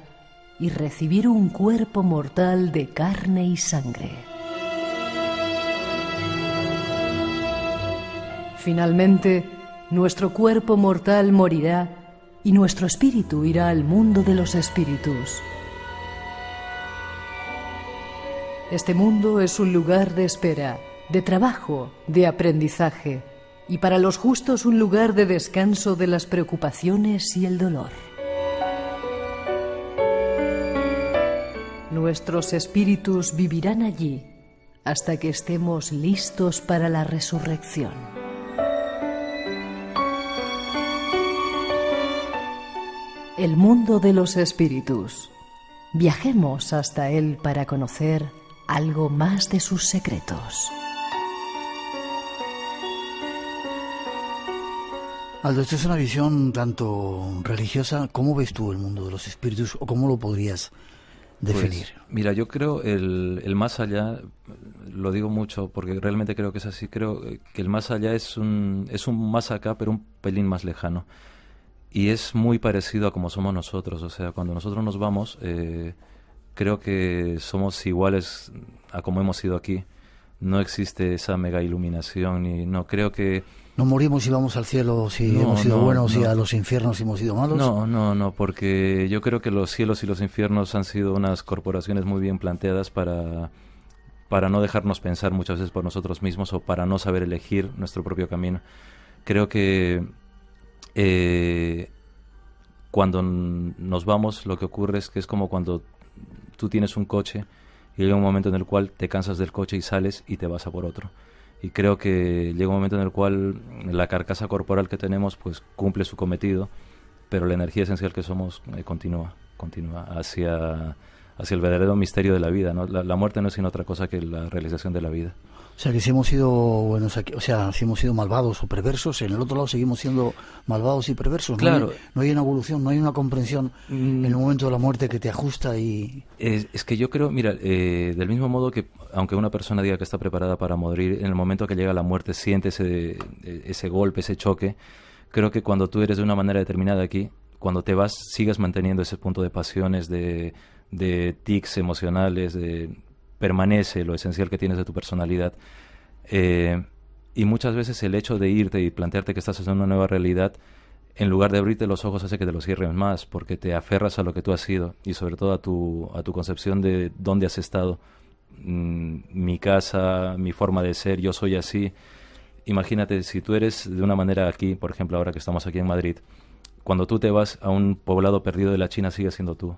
y recibir un cuerpo mortal de carne y sangre. Finalmente, nuestro cuerpo mortal morirá y nuestro espíritu irá al mundo de los espíritus. Este mundo es un lugar de espera, de trabajo, de aprendizaje, y para los justos un lugar de descanso de las preocupaciones y el dolor. Nuestros espíritus vivirán allí hasta que estemos listos para la resurrección. El mundo de los espíritus. Viajemos hasta él para conocer algo más de sus secretos.
Aldo, esto es una visión tanto religiosa. ¿Cómo ves tú el mundo de los espíritus o cómo lo podrías definir?
Pues, mira, yo creo el más allá, lo digo mucho porque realmente creo que es así, creo que el más allá es un más acá, pero un pelín más lejano. Y es muy parecido a como somos nosotros, o sea, cuando nosotros nos vamos, creo que somos iguales a como hemos sido aquí. No existe esa mega iluminación y no creo que...
¿No morimos y vamos al cielo si hemos sido buenos y a los infiernos si hemos sido malos?
No, porque yo creo que los cielos y los infiernos han sido unas corporaciones muy bien planteadas para no dejarnos pensar muchas veces por nosotros mismos o para no saber elegir nuestro propio camino. Creo que cuando nos vamos lo que ocurre es que es como cuando tú tienes un coche y llega un momento en el cual te cansas del coche y sales y te vas a por otro. Y creo que llega un momento en el cual la carcasa corporal que tenemos pues cumple su cometido, pero la energía esencial que somos continúa hacia el verdadero misterio de la vida, ¿no? La muerte no es sino otra cosa que la realización de la vida.
O sea, que si hemos sido buenos aquí, o sea, si hemos sido malvados o perversos, en el otro lado seguimos siendo malvados y perversos.
Claro.
No hay una evolución, no hay una comprensión en el momento de la muerte que te ajusta y...
Es que yo creo, mira, del mismo modo que aunque una persona diga que está preparada para morir, en el momento que llega la muerte siente ese golpe, ese choque. Creo que cuando tú eres de una manera determinada aquí, cuando te vas, sigas manteniendo ese punto de pasiones, de tics emocionales, permanece lo esencial que tienes de tu personalidad. Y muchas veces el hecho de irte y plantearte que estás en una nueva realidad, en lugar de abrirte los ojos, hace que te los cierres más, porque te aferras a lo que tú has sido y sobre todo a tu concepción de dónde has estado. Mi casa, mi forma de ser, yo soy así. Imagínate, si tú eres de una manera aquí, por ejemplo, ahora que estamos aquí en Madrid, cuando tú te vas a un poblado perdido de la China, sigues siendo tú.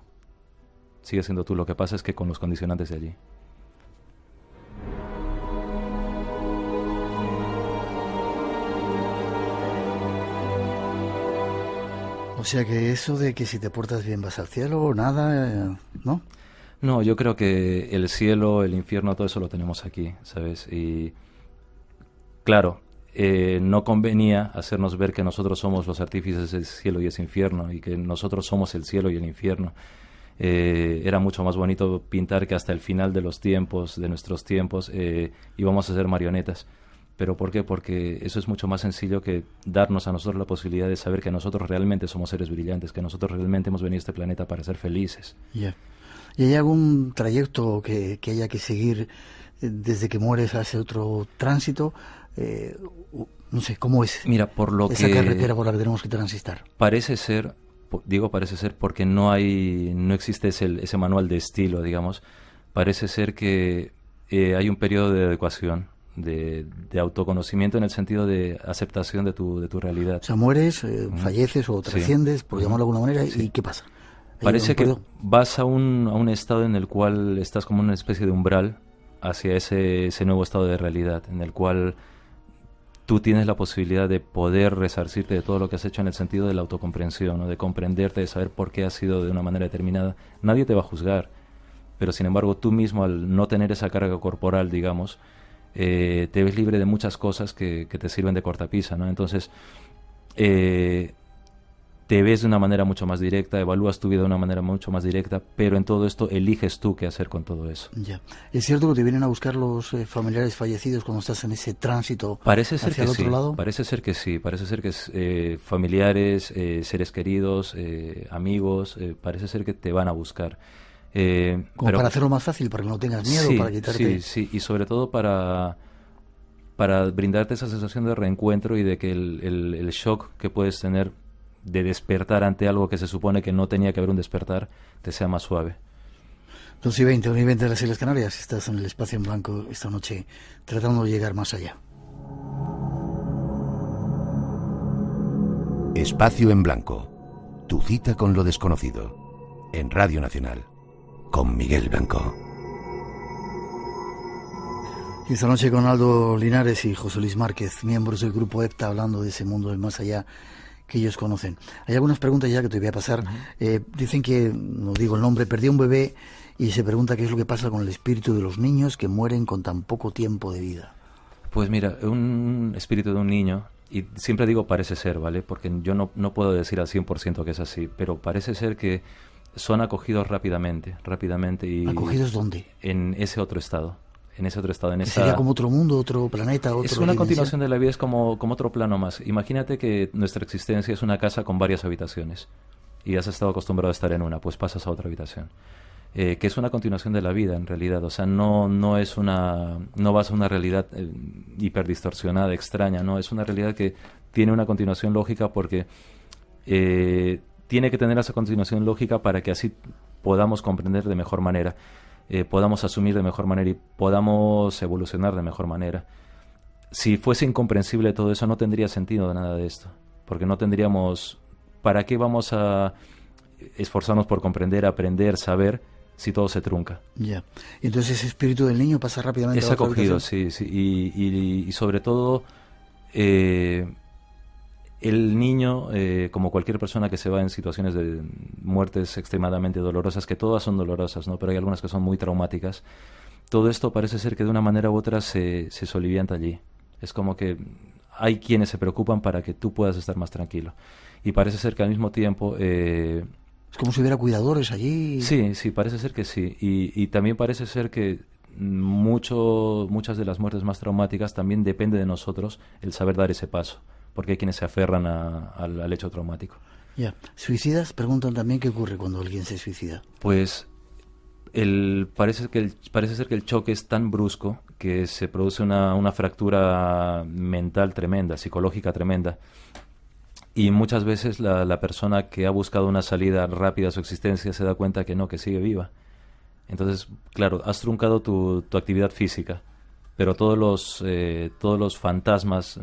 Sigues siendo tú. Lo que pasa es que con los condicionantes de allí.
O sea que eso de que si te portas bien vas al cielo, nada, ¿no?
No, yo creo que el cielo, el infierno, todo eso lo tenemos aquí, ¿sabes? Y claro, no convenía hacernos ver que nosotros somos los artífices del cielo y ese infierno y que nosotros somos el cielo y el infierno. Era mucho más bonito pintar que hasta el final de los tiempos, de nuestros tiempos, íbamos a ser marionetas. ¿Pero por qué? Porque eso es mucho más sencillo que darnos a nosotros la posibilidad de saber que nosotros realmente somos seres brillantes, que nosotros realmente hemos venido a este planeta para ser felices.
Yeah. ¿Y hay algún trayecto que haya que seguir desde que mueres a ese otro tránsito? No sé, ¿cómo es?
Mira, por lo
esa carretera por la que tenemos que transitar?
Parece ser, parece ser porque no existe ese manual de estilo, digamos. Parece ser que hay un periodo de adecuación, de autoconocimiento en el sentido de aceptación de tu realidad.
O sea, mueres, falleces o trasciendes, por llamarlo de alguna manera, ¿y qué pasa?
Parece que vas a un estado en el cual estás como una especie de umbral hacia ese nuevo estado de realidad, en el cual tú tienes la posibilidad de poder resarcirte de todo lo que has hecho en el sentido de la autocomprensión, ¿no? De comprenderte, de saber por qué has sido de una manera determinada. Nadie te va a juzgar, pero sin embargo tú mismo, al no tener esa carga corporal, digamos, te ves libre de muchas cosas que te sirven de cortapisa, ¿no? Entonces te ves de una manera mucho más directa, evalúas tu vida de una manera mucho más directa, pero en todo esto eliges tú qué hacer con todo eso.
Ya. ¿Es cierto que te vienen a buscar los familiares fallecidos cuando estás en ese tránsito hacia el otro lado?
Parece ser que sí, parece ser que familiares, seres queridos, amigos, parece ser que te van a buscar.
Como para hacerlo más fácil, para que no tengas miedo,
sí,
para quitarte...
Sí, y sobre todo para brindarte esa sensación de reencuentro y de que el shock que puedes tener de despertar ante algo que se supone que no tenía que haber un despertar, te sea más suave.
2:20, 1:20 de las Islas Canarias. Estás en el Espacio en Blanco esta noche, tratando de llegar más allá.
Espacio en Blanco. Tu cita con lo desconocido. En Radio Nacional. Con Miguel Blanco.
Y esta noche con Aldo Linares y José Luis Márquez, miembros del grupo EPTA, hablando de ese mundo del más allá que ellos conocen. Hay algunas preguntas ya que te voy a pasar. Dicen que, no digo el nombre, perdió un bebé y se pregunta qué es lo que pasa con el espíritu de los niños que mueren con tan poco tiempo de vida.
Pues mira, un espíritu de un niño, y siempre digo parece ser, ¿vale? Porque yo no puedo decir al 100% que es así, pero parece ser que son acogidos rápidamente. Y
¿acogidos dónde?
En ese otro estado.
¿Sería como otro mundo, otro planeta?
Es una continuación de la vida, es como otro plano más. Imagínate que nuestra existencia es una casa con varias habitaciones y has estado acostumbrado a estar en una, pues pasas a otra habitación. Que es una continuación de la vida en realidad, o sea, no vas a una realidad hiperdistorsionada, extraña, no, es una realidad que tiene una continuación lógica porque tiene que tener esa continuación lógica para que así podamos comprender de mejor manera. Podamos asumir de mejor manera y podamos evolucionar de mejor manera. Si fuese incomprensible todo eso, no tendría sentido nada de esto, porque no tendríamos... ¿Para qué vamos a esforzarnos por comprender, aprender, saber, si todo se trunca?
Ya. Y entonces ese espíritu del niño pasa rápidamente
a otra habitación. Es acogido, sí. Y sobre todo... el niño, como cualquier persona que se va en situaciones de muertes extremadamente dolorosas, que todas son dolorosas, ¿no? Pero hay algunas que son muy traumáticas, todo esto parece ser que de una manera u otra se solivianta allí. Es como que hay quienes se preocupan para que tú puedas estar más tranquilo. Y parece ser que al mismo tiempo...
es como si hubiera cuidadores allí.
Sí, parece ser que sí. Y también parece ser que muchas de las muertes más traumáticas también depende de nosotros el saber dar ese paso, porque hay quienes se aferran al hecho traumático.
Ya. ¿Suicidas? Preguntan también qué ocurre cuando alguien se suicida.
Pues parece ser que el choque es tan brusco que se produce una fractura mental tremenda, psicológica tremenda. Y muchas veces la persona que ha buscado una salida rápida a su existencia se da cuenta que no, que sigue viva. Entonces, claro, has truncado tu actividad física, pero todos los fantasmas,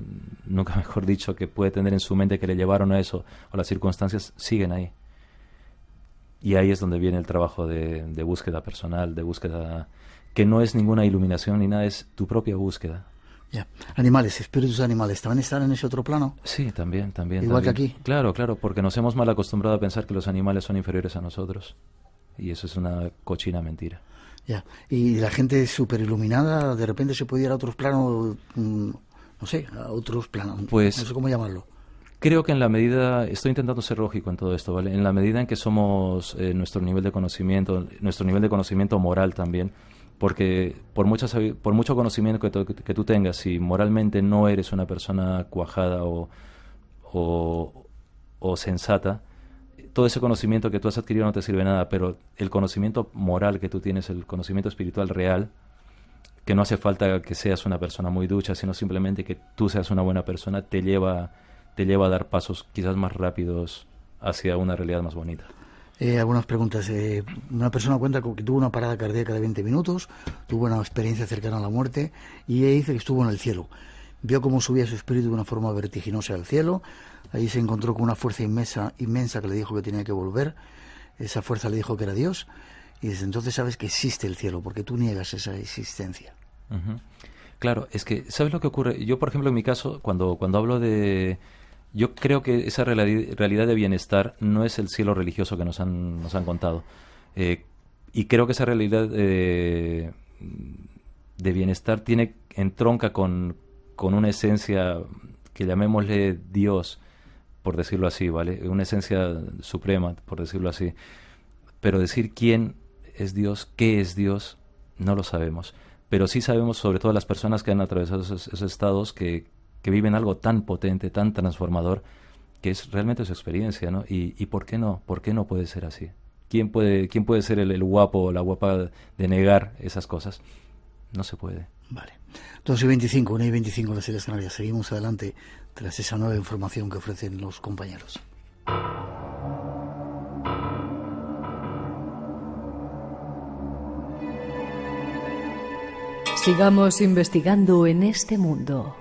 nunca mejor dicho, que puede tener en su mente que le llevaron a eso, o las circunstancias, siguen ahí. Y ahí es donde viene el trabajo de búsqueda personal, de búsqueda que no es ninguna iluminación ni nada, es tu propia búsqueda.
Ya. Animales, espíritus animales, ¿también están en ese otro plano?
Sí, también.
Igual que aquí.
Claro, porque nos hemos mal acostumbrado a pensar que los animales son inferiores a nosotros. Y eso es una cochina mentira.
Ya. Y la gente súper iluminada, de repente se puede ir a otros planos, no sé, a otros planos,
pues,
no sé cómo llamarlo.
Creo que en la medida, estoy intentando ser lógico en todo esto, ¿vale? En la medida en que somos nuestro nivel de conocimiento moral también, porque por mucho conocimiento que tú tengas, si moralmente no eres una persona cuajada o sensata, todo ese conocimiento que tú has adquirido no te sirve de nada, pero el conocimiento moral que tú tienes, el conocimiento espiritual real, que no hace falta que seas una persona muy ducha, sino simplemente que tú seas una buena persona, te lleva a dar pasos quizás más rápidos hacia una realidad más bonita.
Algunas preguntas. Una persona cuenta que tuvo una parada cardíaca de 20 minutos, tuvo una experiencia cercana a la muerte y ella dice que estuvo en el cielo. Vio cómo subía su espíritu de una forma vertiginosa al cielo. Ahí se encontró con una fuerza inmensa que le dijo que tenía que volver. Esa fuerza le dijo que era Dios. Y desde entonces sabes que existe el cielo, porque tú niegas esa existencia.
Uh-huh. Claro, es que, ¿sabes lo que ocurre? Yo, por ejemplo, en mi caso, cuando hablo de... Yo creo que esa realidad de bienestar no es el cielo religioso que nos han contado. Y creo que esa realidad de bienestar entronca con una esencia que llamémosle Dios, por decirlo así, ¿vale? Una esencia suprema, por decirlo así. Pero decir quién es Dios, qué es Dios, no lo sabemos. Pero sí sabemos, sobre todo las personas que han atravesado esos estados, que viven algo tan potente, tan transformador, que es realmente su experiencia, ¿no? Y ¿por qué no? ¿Por qué no puede ser así? ¿Quién puede ser el guapo o la guapa de negar esas cosas? No se puede.
Vale. 2:25, 1:25 en las Islas Canarias. Seguimos adelante tras esa nueva información que ofrecen los compañeros.
Sigamos investigando en este mundo.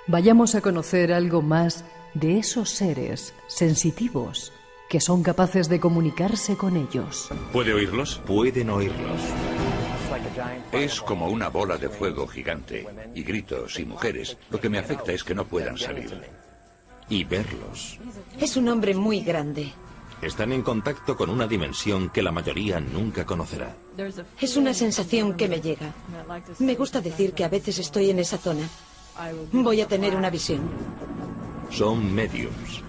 Vayamos a conocer algo más de esos seres sensitivos que son capaces de comunicarse con ellos.
¿Puede oírlos? Pueden oírlos. Es como una bola de fuego gigante, y gritos y mujeres. Lo que me afecta es que no puedan salir. Y verlos.
Es un hombre muy grande.
Están en contacto con una dimensión que la mayoría nunca conocerá.
Es una sensación que me llega. Me gusta decir que a veces estoy en esa zona. Voy a tener una visión.
Son mediums.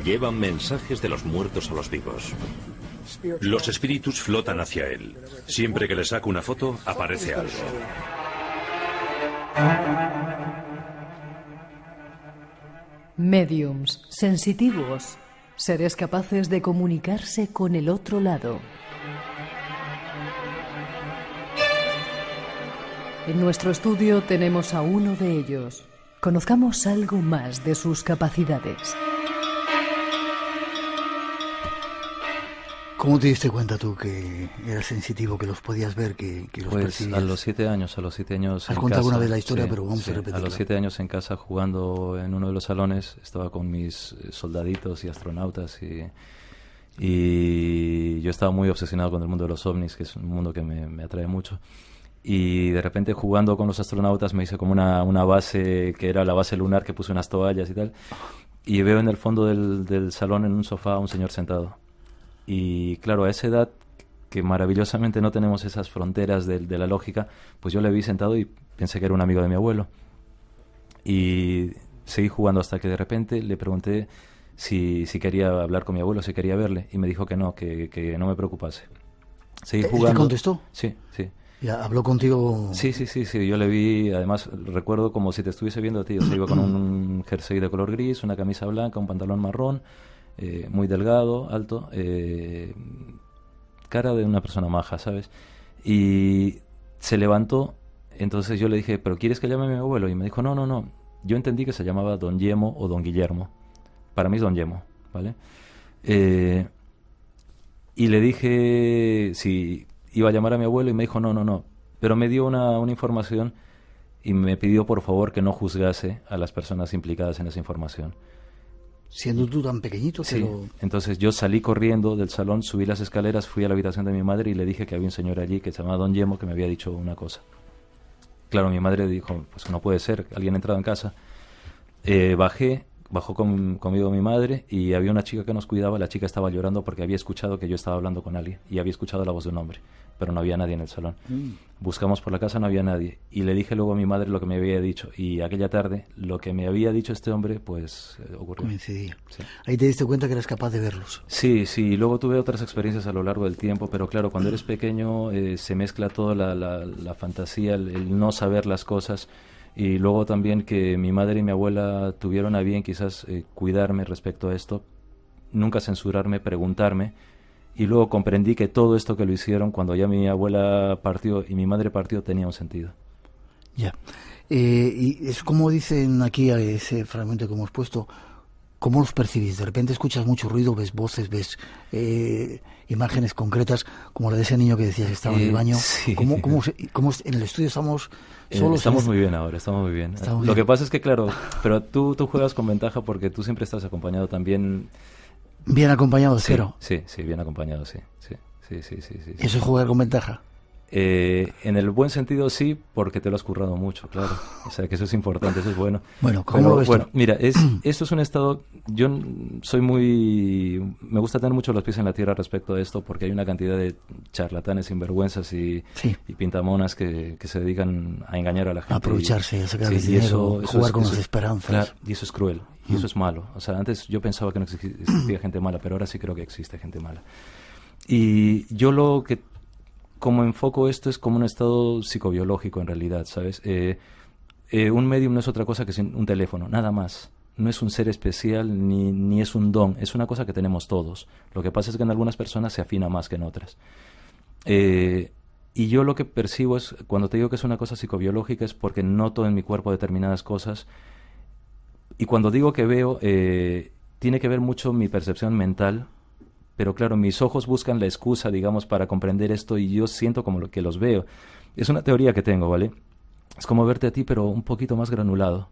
Llevan mensajes de los muertos a los vivos. Los espíritus flotan hacia él. Siempre que le saco una foto, aparece algo.
Mediums, sensitivos, seres capaces de comunicarse con el otro lado. En nuestro estudio tenemos a uno de ellos. Conozcamos algo más de sus capacidades.
¿Cómo te diste cuenta tú que eras sensitivo, que los podías ver, que los percibías?
A los 7 años.
Has contado alguna vez la historia, pero vamos a repetirla.
A los 7 años en casa, jugando en uno de los salones, estaba con mis soldaditos y astronautas y yo estaba muy obsesionado con el mundo de los ovnis, que es un mundo que me atrae mucho. Y de repente, jugando con los astronautas, me hice como una base, que era la base lunar, que puse unas toallas y tal, y veo en el fondo del salón, en un sofá, a un señor sentado. Y claro, a esa edad, que maravillosamente no tenemos esas fronteras de la lógica, pues yo le vi sentado y pensé que era un amigo de mi abuelo. Y seguí jugando hasta que de repente le pregunté si quería hablar con mi abuelo, si quería verle, y me dijo que no me preocupase. Seguí jugando.
¿Te contestó?
Sí.
¿Ya habló contigo?
Sí, yo le vi, además recuerdo como si te estuviese viendo a ti. O sea, iba con un jersey de color gris, una camisa blanca, un pantalón marrón, muy delgado, alto, cara de una persona maja, ¿sabes? Y se levantó, entonces yo le dije, ¿pero quieres que llame a mi abuelo? Y me dijo, no, yo entendí que se llamaba Don Yemo o Don Guillermo. Para mí es Don Yemo, ¿vale? Y le dije si iba a llamar a mi abuelo y me dijo, no, pero me dio una información y me pidió por favor que no juzgase a las personas implicadas en esa información.
Siendo tú tan pequeñito,
sí. Entonces yo salí corriendo del salón, subí las escaleras, fui a la habitación de mi madre y le dije que había un señor allí que se llamaba Don Yemo que me había dicho una cosa. Claro, mi madre dijo, pues no puede ser, alguien ha entrado en casa. Bajó conmigo mi madre y había una chica que nos cuidaba. La chica estaba llorando porque había escuchado que yo estaba hablando con alguien y había escuchado la voz de un hombre, pero no había nadie en el salón. Buscamos por la casa, no había nadie, y le dije luego a mi madre lo que me había dicho, y aquella tarde lo que me había dicho este hombre pues ocurrió.
Coincidía.
Sí.
Ahí te diste cuenta que eras capaz de verlos.
Sí, luego tuve otras experiencias a lo largo del tiempo, pero claro, cuando eres pequeño se mezcla toda la fantasía, el no saber las cosas. Y luego también que mi madre y mi abuela tuvieron a bien quizás cuidarme respecto a esto, nunca censurarme, preguntarme, y luego comprendí que todo esto que lo hicieron cuando ya mi abuela partió y mi madre partió tenía un sentido.
Ya. Y es como dicen aquí a ese fragmento que hemos puesto, ¿cómo los percibís? De repente escuchas mucho ruido, ves voces, ves imágenes concretas, como la de ese niño que decías que estaba en el baño.
Sí.
¿Cómo en el estudio estamos solos?
Estamos muy bien ahora, estamos muy bien. Lo que pasa es que, claro, pero tú juegas con ventaja porque tú siempre estás acompañado también.
Bien acompañado, Cero.
Sí, bien acompañado, sí.
¿Eso es jugar con ventaja?
En el buen sentido sí, porque te lo has currado mucho, claro. O sea, que eso es importante, eso es bueno.
Bueno, ¿cómo lo ves tú?
Mira, esto es un estado... Yo soy me gusta tener mucho los pies en la tierra respecto a esto, porque hay una cantidad de charlatanes, sinvergüenzas y pintamonas que se dedican a engañar a la gente.
A aprovecharse, a sacar dinero, jugar con las esperanzas.
Claro, y eso es cruel, y eso es malo. O sea, antes yo pensaba que no existía gente mala, pero ahora sí creo que existe gente mala. Y yo lo que... como enfoco esto es como un estado psicobiológico en realidad, ¿sabes? Un medium no es otra cosa que un teléfono, nada más. No es un ser especial ni es un don, es una cosa que tenemos todos. Lo que pasa es que en algunas personas se afina más que en otras. Y yo lo que percibo es, cuando te digo que es una cosa psicobiológica, es porque noto en mi cuerpo determinadas cosas. Y cuando digo que veo, tiene que ver mucho mi percepción mental. Pero claro, mis ojos buscan la excusa, digamos, para comprender esto y yo siento como que los veo. Es una teoría que tengo, ¿vale? Es como verte a ti, pero un poquito más granulado.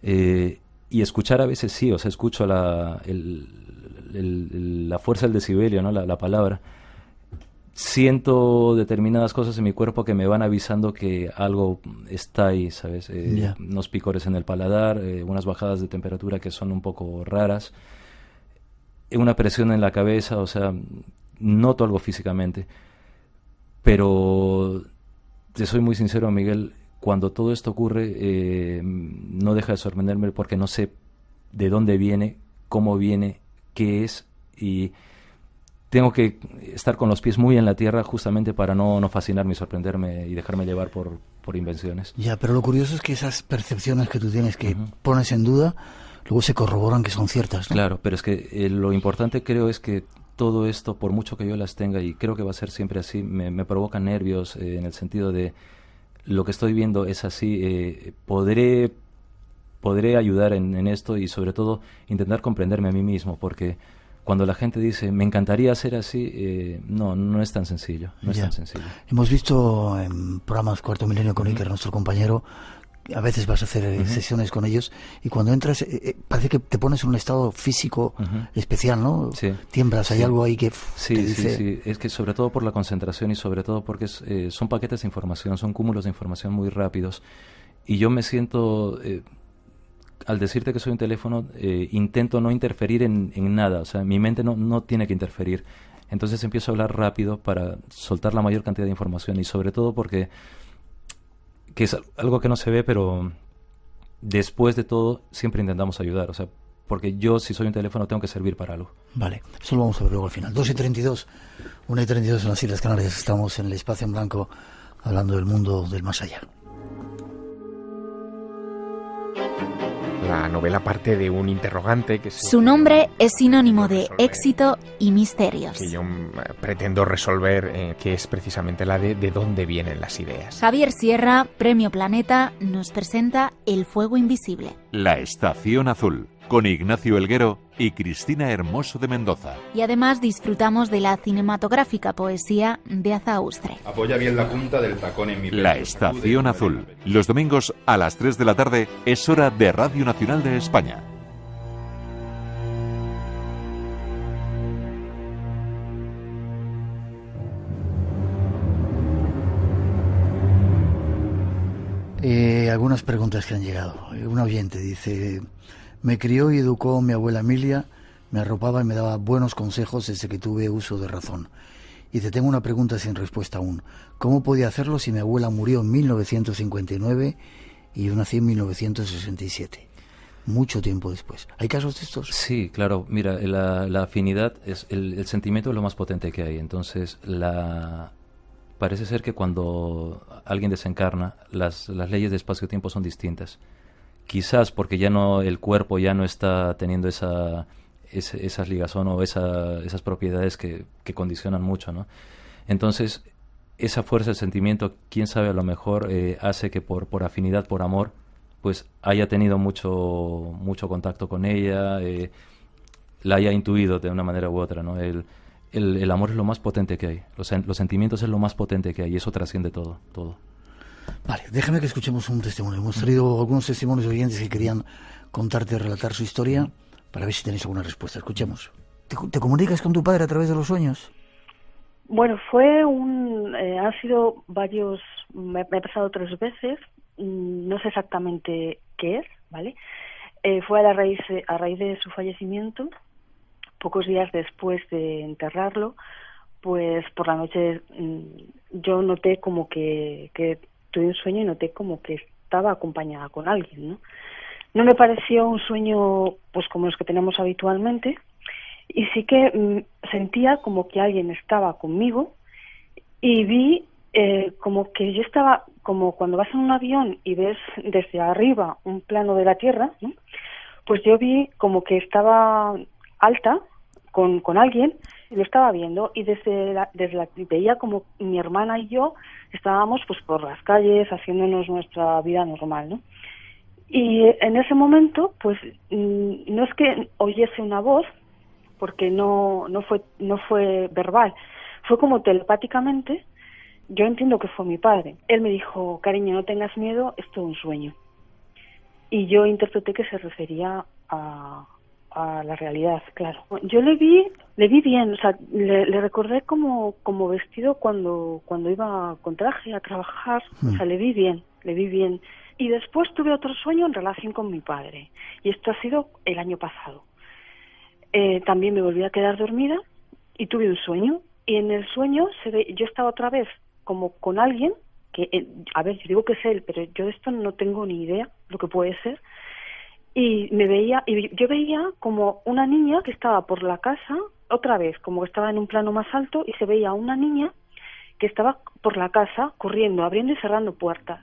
Y escuchar a veces sí, o sea, escucho la fuerza del decibelio, ¿no? La palabra. Siento determinadas cosas en mi cuerpo que me van avisando que algo está ahí, ¿sabes? Unos picores en el paladar, unas bajadas de temperatura que son un poco raras. Una presión en la cabeza, o sea, noto algo físicamente. Pero te soy muy sincero, Miguel, cuando todo esto ocurre, no deja de sorprenderme porque no sé de dónde viene, cómo viene, qué es, y tengo que estar con los pies muy en la tierra justamente para no fascinarme y sorprenderme y dejarme llevar por invenciones.
Ya, pero lo curioso es que esas percepciones que tú tienes que pones en duda, luego se corroboran que son ciertas, ¿no?
Claro, pero es que lo importante creo es que todo esto, por mucho que yo las tenga, y creo que va a ser siempre así, me provoca nervios en el sentido de lo que estoy viendo es así, podré ayudar en esto y sobre todo intentar comprenderme a mí mismo, porque cuando la gente dice, me encantaría ser así, no es tan sencillo, no es tan sencillo.
Hemos visto en programas Cuarto Milenio con Iker, nuestro compañero, a veces vas a hacer sesiones con ellos y cuando entras parece que te pones en un estado físico especial, ¿no?
Sí.
Tiemblas, hay algo ahí que te dice...
Sí, es que sobre todo por la concentración y sobre todo porque son paquetes de información, son cúmulos de información muy rápidos y yo me siento... al decirte que soy un teléfono, intento no interferir en nada, o sea, mi mente no tiene que interferir. Entonces empiezo a hablar rápido para soltar la mayor cantidad de información y sobre todo porque, que es algo que no se ve, pero después de todo siempre intentamos ayudar, o sea, porque yo si soy un teléfono tengo que servir para algo.
Vale, eso lo vamos a ver luego al final. 2:32, 1:32 en las Islas Canarias, estamos en el Espacio en Blanco hablando del mundo del más allá.
La novela parte de un interrogante que
su nombre es sinónimo de éxito y misterios.
Que yo pretendo resolver, que es precisamente la de dónde vienen las ideas.
Javier Sierra, Premio Planeta, nos presenta El fuego invisible.
La Estación Azul, con Ignacio Helguero y Cristina Hermoso de Mendoza.
Y además disfrutamos de la cinematográfica poesía de Azaustre.
Apoya bien la punta del tacón en mi pecho.
La Estación Azul. Los domingos a las 3 de la tarde es hora de Radio Nacional de España.
Algunas preguntas que han llegado. Un oyente dice... Me crió y educó mi abuela Emilia, me arropaba y me daba buenos consejos desde que tuve uso de razón. Y te tengo una pregunta sin respuesta aún. ¿Cómo podía hacerlo si mi abuela murió en 1959 y yo nací en 1967? Mucho tiempo después. ¿Hay casos de estos?
Sí, claro. Mira, la afinidad, es el sentimiento es lo más potente que hay. Entonces, parece ser que cuando alguien desencarna, las leyes de espacio-tiempo son distintas. Quizás porque ya no, el cuerpo ya no está teniendo esas ligazón o esas propiedades que condicionan mucho, ¿no? Entonces, esa fuerza del sentimiento, quién sabe, a lo mejor hace que por afinidad, por amor, pues haya tenido mucho contacto con ella, la haya intuido de una manera u otra, ¿no? El amor es lo más potente que hay, los sentimientos es lo más potente que hay, y eso trasciende todo.
Vale, déjame que escuchemos un testimonio. Hemos traído algunos testimonios de oyentes que querían contarte, relatar su historia, para ver si tenéis alguna respuesta. Escuchemos. ¿Te comunicas con tu padre a través de los sueños?
Bueno, han sido varios, me ha pasado 3 veces, no sé exactamente qué es, ¿vale? Fue a raíz de su fallecimiento, pocos días después de enterrarlo, pues por la noche yo noté como que tuve un sueño y noté como que estaba acompañada con alguien, ¿no? No me pareció un sueño pues como los que tenemos habitualmente, y sí que sentía como que alguien estaba conmigo, y vi como que yo estaba, como cuando vas en un avión y ves desde arriba un plano de la Tierra, ¿no? Pues yo vi como que estaba alta con alguien, y lo estaba viendo, y veía como mi hermana y yo estábamos pues por las calles haciéndonos nuestra vida normal, ¿no? Y en ese momento pues no es que oyese una voz, porque no fue verbal, fue como telepáticamente. Yo entiendo que fue mi padre. Él me dijo: cariño, no tengas miedo, es todo un sueño. Y yo interpreté que se refería a la realidad, claro. Yo le vi bien, o sea, le recordé como vestido cuando iba con traje a trabajar, o sea, le vi bien. Y después tuve otro sueño en relación con mi padre, y esto ha sido el año pasado. También me volví a quedar dormida y tuve un sueño, y en el sueño yo estaba otra vez como con alguien que, a ver, yo digo que es él, pero yo de esto no tengo ni idea lo que puede ser. Y yo veía como una niña que estaba por la casa, otra vez, como que estaba en un plano más alto, y se veía una niña que estaba por la casa corriendo, abriendo y cerrando puertas.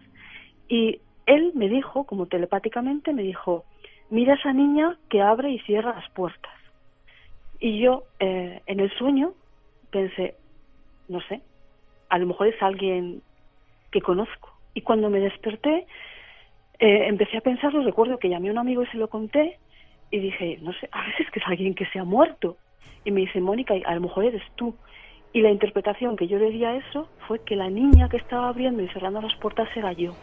Y él me dijo, como telepáticamente, me dijo: mira a esa niña que abre y cierra las puertas. Y yo, en el sueño, pensé, no sé, a lo mejor es alguien que conozco. Y cuando me desperté, empecé a pensarlo. Recuerdo que llamé a un amigo y se lo conté, y dije, no sé, a veces que es alguien que se ha muerto. Y me dice: Mónica, a lo mejor eres tú. Y la interpretación que yo le di a eso fue que la niña que estaba abriendo y cerrando las puertas era yo.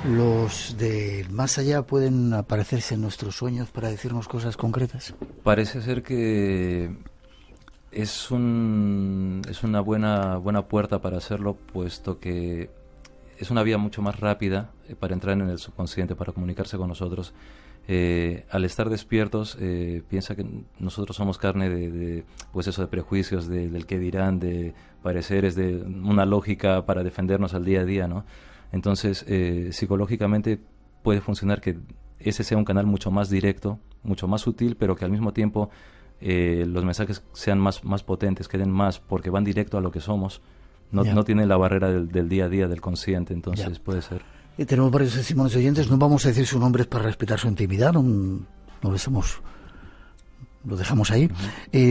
¿Los del más allá pueden aparecerse en nuestros sueños para decirnos cosas concretas?
Parece ser que es una buena puerta para hacerlo, puesto que es una vía mucho más rápida para entrar en el subconsciente, para comunicarse con nosotros. Al estar despiertos, piensa que nosotros somos carne de prejuicios, del qué dirán, de pareceres, de una lógica para defendernos al día a día, ¿no? Entonces, psicológicamente puede funcionar que ese sea un canal mucho más directo, mucho más sutil, pero que al mismo tiempo los mensajes sean más potentes, queden más, porque van directo a lo que somos. No tienen la barrera del día a día, del consciente, entonces puede ser.
Y tenemos varios testimonios oyentes, no vamos a decir sus nombres para respetar su intimidad, lo dejamos ahí.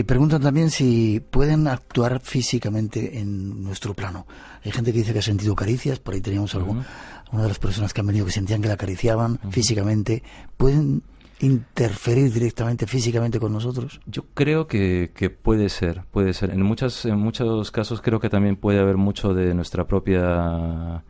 Preguntan también si pueden actuar físicamente en nuestro plano. Hay gente que dice que ha sentido caricias, por ahí teníamos una de las personas que han venido que sentían que la acariciaban físicamente. ¿Pueden interferir directamente físicamente con nosotros?
Yo creo que puede ser. En muchos casos creo que también puede haber mucho de nuestra propia...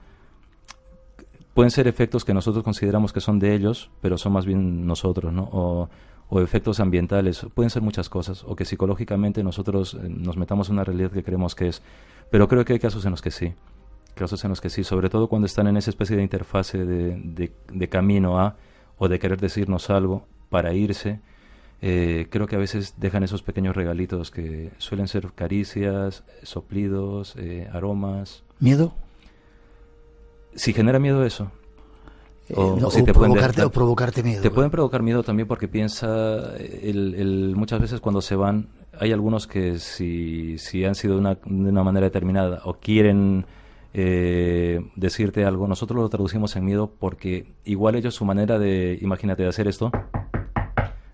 Pueden ser efectos que nosotros consideramos que son de ellos, pero son más bien nosotros, ¿no? O efectos ambientales, pueden ser muchas cosas, o que psicológicamente nosotros nos metamos en una realidad que creemos que es. Pero creo que hay casos en los que sí, sobre todo cuando están en esa especie de interfase de camino a, o de querer decirnos algo para irse. Creo que a veces dejan esos pequeños regalitos que suelen ser caricias, soplidos, aromas.
¿Miedo?
Si genera miedo eso.
O provocarte miedo.
Te pueden provocar miedo también porque piensa, muchas veces cuando se van, hay algunos que si han sido de una manera determinada o quieren decirte algo, nosotros lo traducimos en miedo porque igual ellos su manera de, imagínate, de hacer esto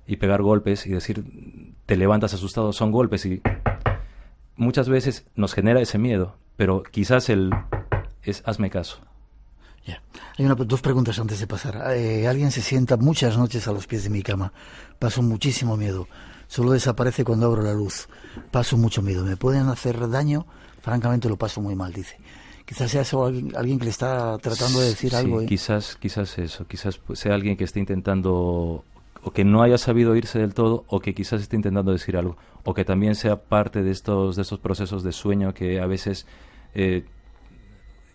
y pegar golpes y decir, te levantas asustado, son golpes y muchas veces nos genera ese miedo, pero quizás es hazme caso.
Ya. Hay dos preguntas antes de pasar. Alguien se sienta muchas noches a los pies de mi cama. Paso muchísimo miedo. Solo desaparece cuando abro la luz. Paso mucho miedo. ¿Me pueden hacer daño? Francamente lo paso muy mal, dice. Quizás sea eso alguien que le está tratando de decir algo.
Quizás eso. Quizás sea alguien que esté intentando, o que no haya sabido irse del todo, o que quizás esté intentando decir algo. O que también sea parte de estos procesos de sueño que a veces...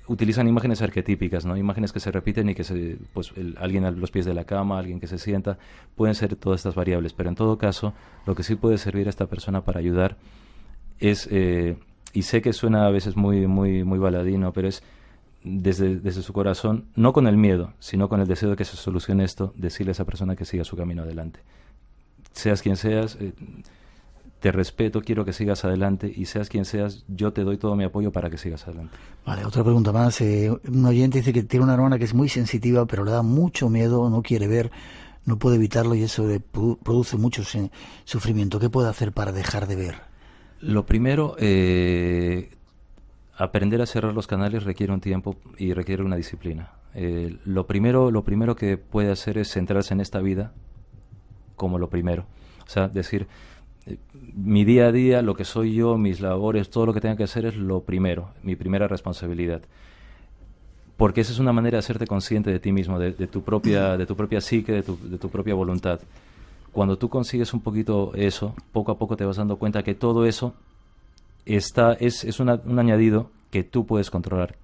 utilizan imágenes arquetípicas, ¿no? Imágenes que se repiten y que alguien a los pies de la cama, alguien que se sienta, pueden ser todas estas variables, pero en todo caso, lo que sí puede servir a esta persona para ayudar es, y sé que suena a veces muy baladino, pero es desde su corazón, no con el miedo, sino con el deseo de que se solucione esto, decirle a esa persona que siga su camino adelante. Seas quien seas, te respeto, quiero que sigas adelante, y seas quien seas, yo te doy todo mi apoyo para que sigas adelante.
Vale, otra pregunta más. Un oyente dice que tiene una hermana que es muy sensitiva, pero le da mucho miedo, no quiere ver, no puede evitarlo y eso le produce mucho sufrimiento. ¿Qué puede hacer para dejar de ver?
Lo primero, aprender a cerrar los canales requiere un tiempo y requiere una disciplina. Lo primero que puede hacer es centrarse en esta vida como lo primero. O sea, decir... mi día a día, lo que soy yo, mis labores, todo lo que tenga que hacer es lo primero, mi primera responsabilidad. Porque esa es una manera de hacerte consciente de ti mismo, de tu propia psique, de tu propia voluntad. Cuando tú consigues un poquito eso, poco a poco te vas dando cuenta que todo eso es un añadido que tú puedes controlar.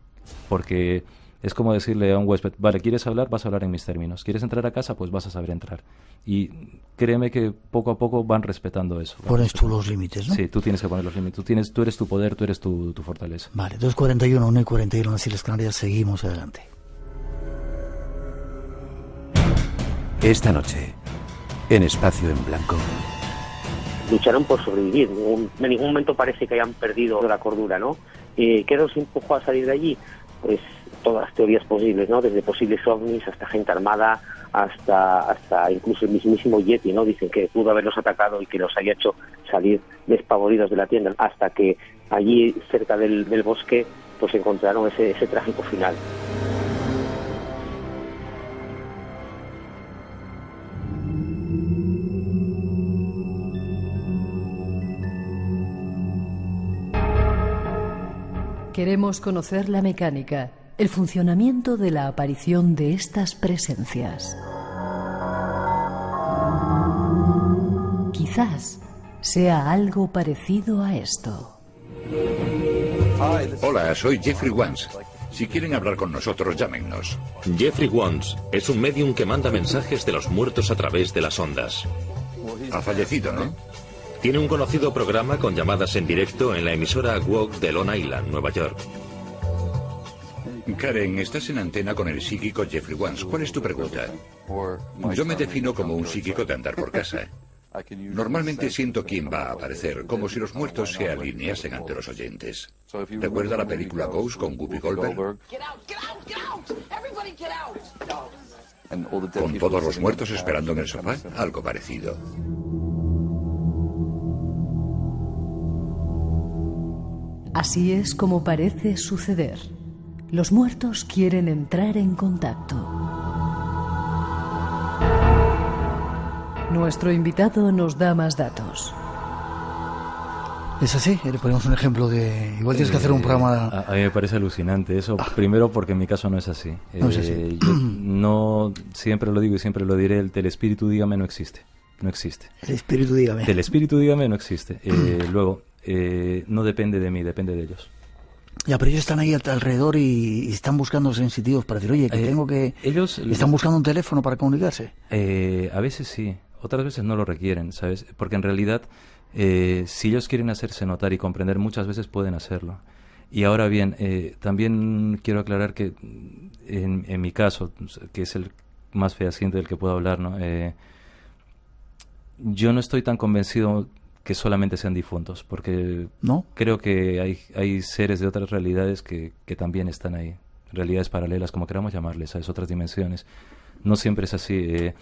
Porque es como decirle a un huésped, vale, ¿quieres hablar? Vas a hablar en mis términos. ¿Quieres entrar a casa? Pues vas a saber entrar. Y créeme que poco a poco van respetando eso.
Pones tú los límites, ¿no?
Sí, tú tienes que poner los límites. Tú eres tu poder, tú eres tu fortaleza.
Vale, 2:41, 1:41 en las Islas Canarias. Seguimos adelante.
Esta noche, en Espacio en Blanco.
Lucharon por sobrevivir. En ningún momento parece que hayan perdido la cordura, ¿no? ¿Qué los empujó a salir de allí? Pues todas las teorías posibles, ¿no? Desde posibles ovnis hasta gente armada, hasta incluso el mismísimo Yeti, ¿no? Dicen que pudo haberlos atacado y que los haya hecho salir despavoridos de la tienda, hasta que allí cerca del bosque pues encontraron ese trágico final.
Queremos conocer la mecánica, el funcionamiento de la aparición de estas presencias. Quizás sea algo parecido a esto.
Hola, soy Jeffrey Wans. Si quieren hablar con nosotros, llámennos.
Jeffrey Wans es un medium que manda mensajes de los muertos a través de las ondas.
Ha fallecido, ¿no?
Tiene un conocido programa con llamadas en directo en la emisora WOG de Long Island, Nueva York.
Karen, estás en antena con el psíquico Jeffrey Wans. ¿Cuál es tu pregunta? Yo me defino como un psíquico de andar por casa. Normalmente siento quién va a aparecer, como si los muertos se alineasen ante los oyentes. ¿Recuerda la película Ghost con Whoopi Goldberg? Con todos los muertos esperando en el sofá, algo parecido.
Así es como parece suceder. Los muertos quieren entrar en contacto. Nuestro invitado nos da más datos.
¿Es así? Le ponemos un ejemplo de... Igual tienes que hacer un programa...
A mí me parece alucinante eso. Primero porque en mi caso no es así.
No es así.
Yo no, siempre lo digo y siempre lo diré, el telespíritu dígame no existe. No existe.
El espíritu dígame.
Telespíritu dígame no existe. Luego, no depende de mí, depende de ellos.
Ya, pero ellos están ahí alrededor y están buscando sensitivos para decir, oye, que tengo que...
Ellos
¿Están buscando un teléfono para comunicarse?
A veces sí, otras veces no lo requieren, ¿sabes? Porque en realidad, si ellos quieren hacerse notar y comprender, muchas veces pueden hacerlo. Y ahora bien, también quiero aclarar que en mi caso, que es el más fehaciente del que puedo hablar, ¿no? Yo no estoy tan convencido que solamente sean difuntos, porque
¿no?
Creo que hay seres de otras realidades que también están ahí, realidades paralelas, como queramos llamarles, ¿sabes? Otras dimensiones. No siempre es así.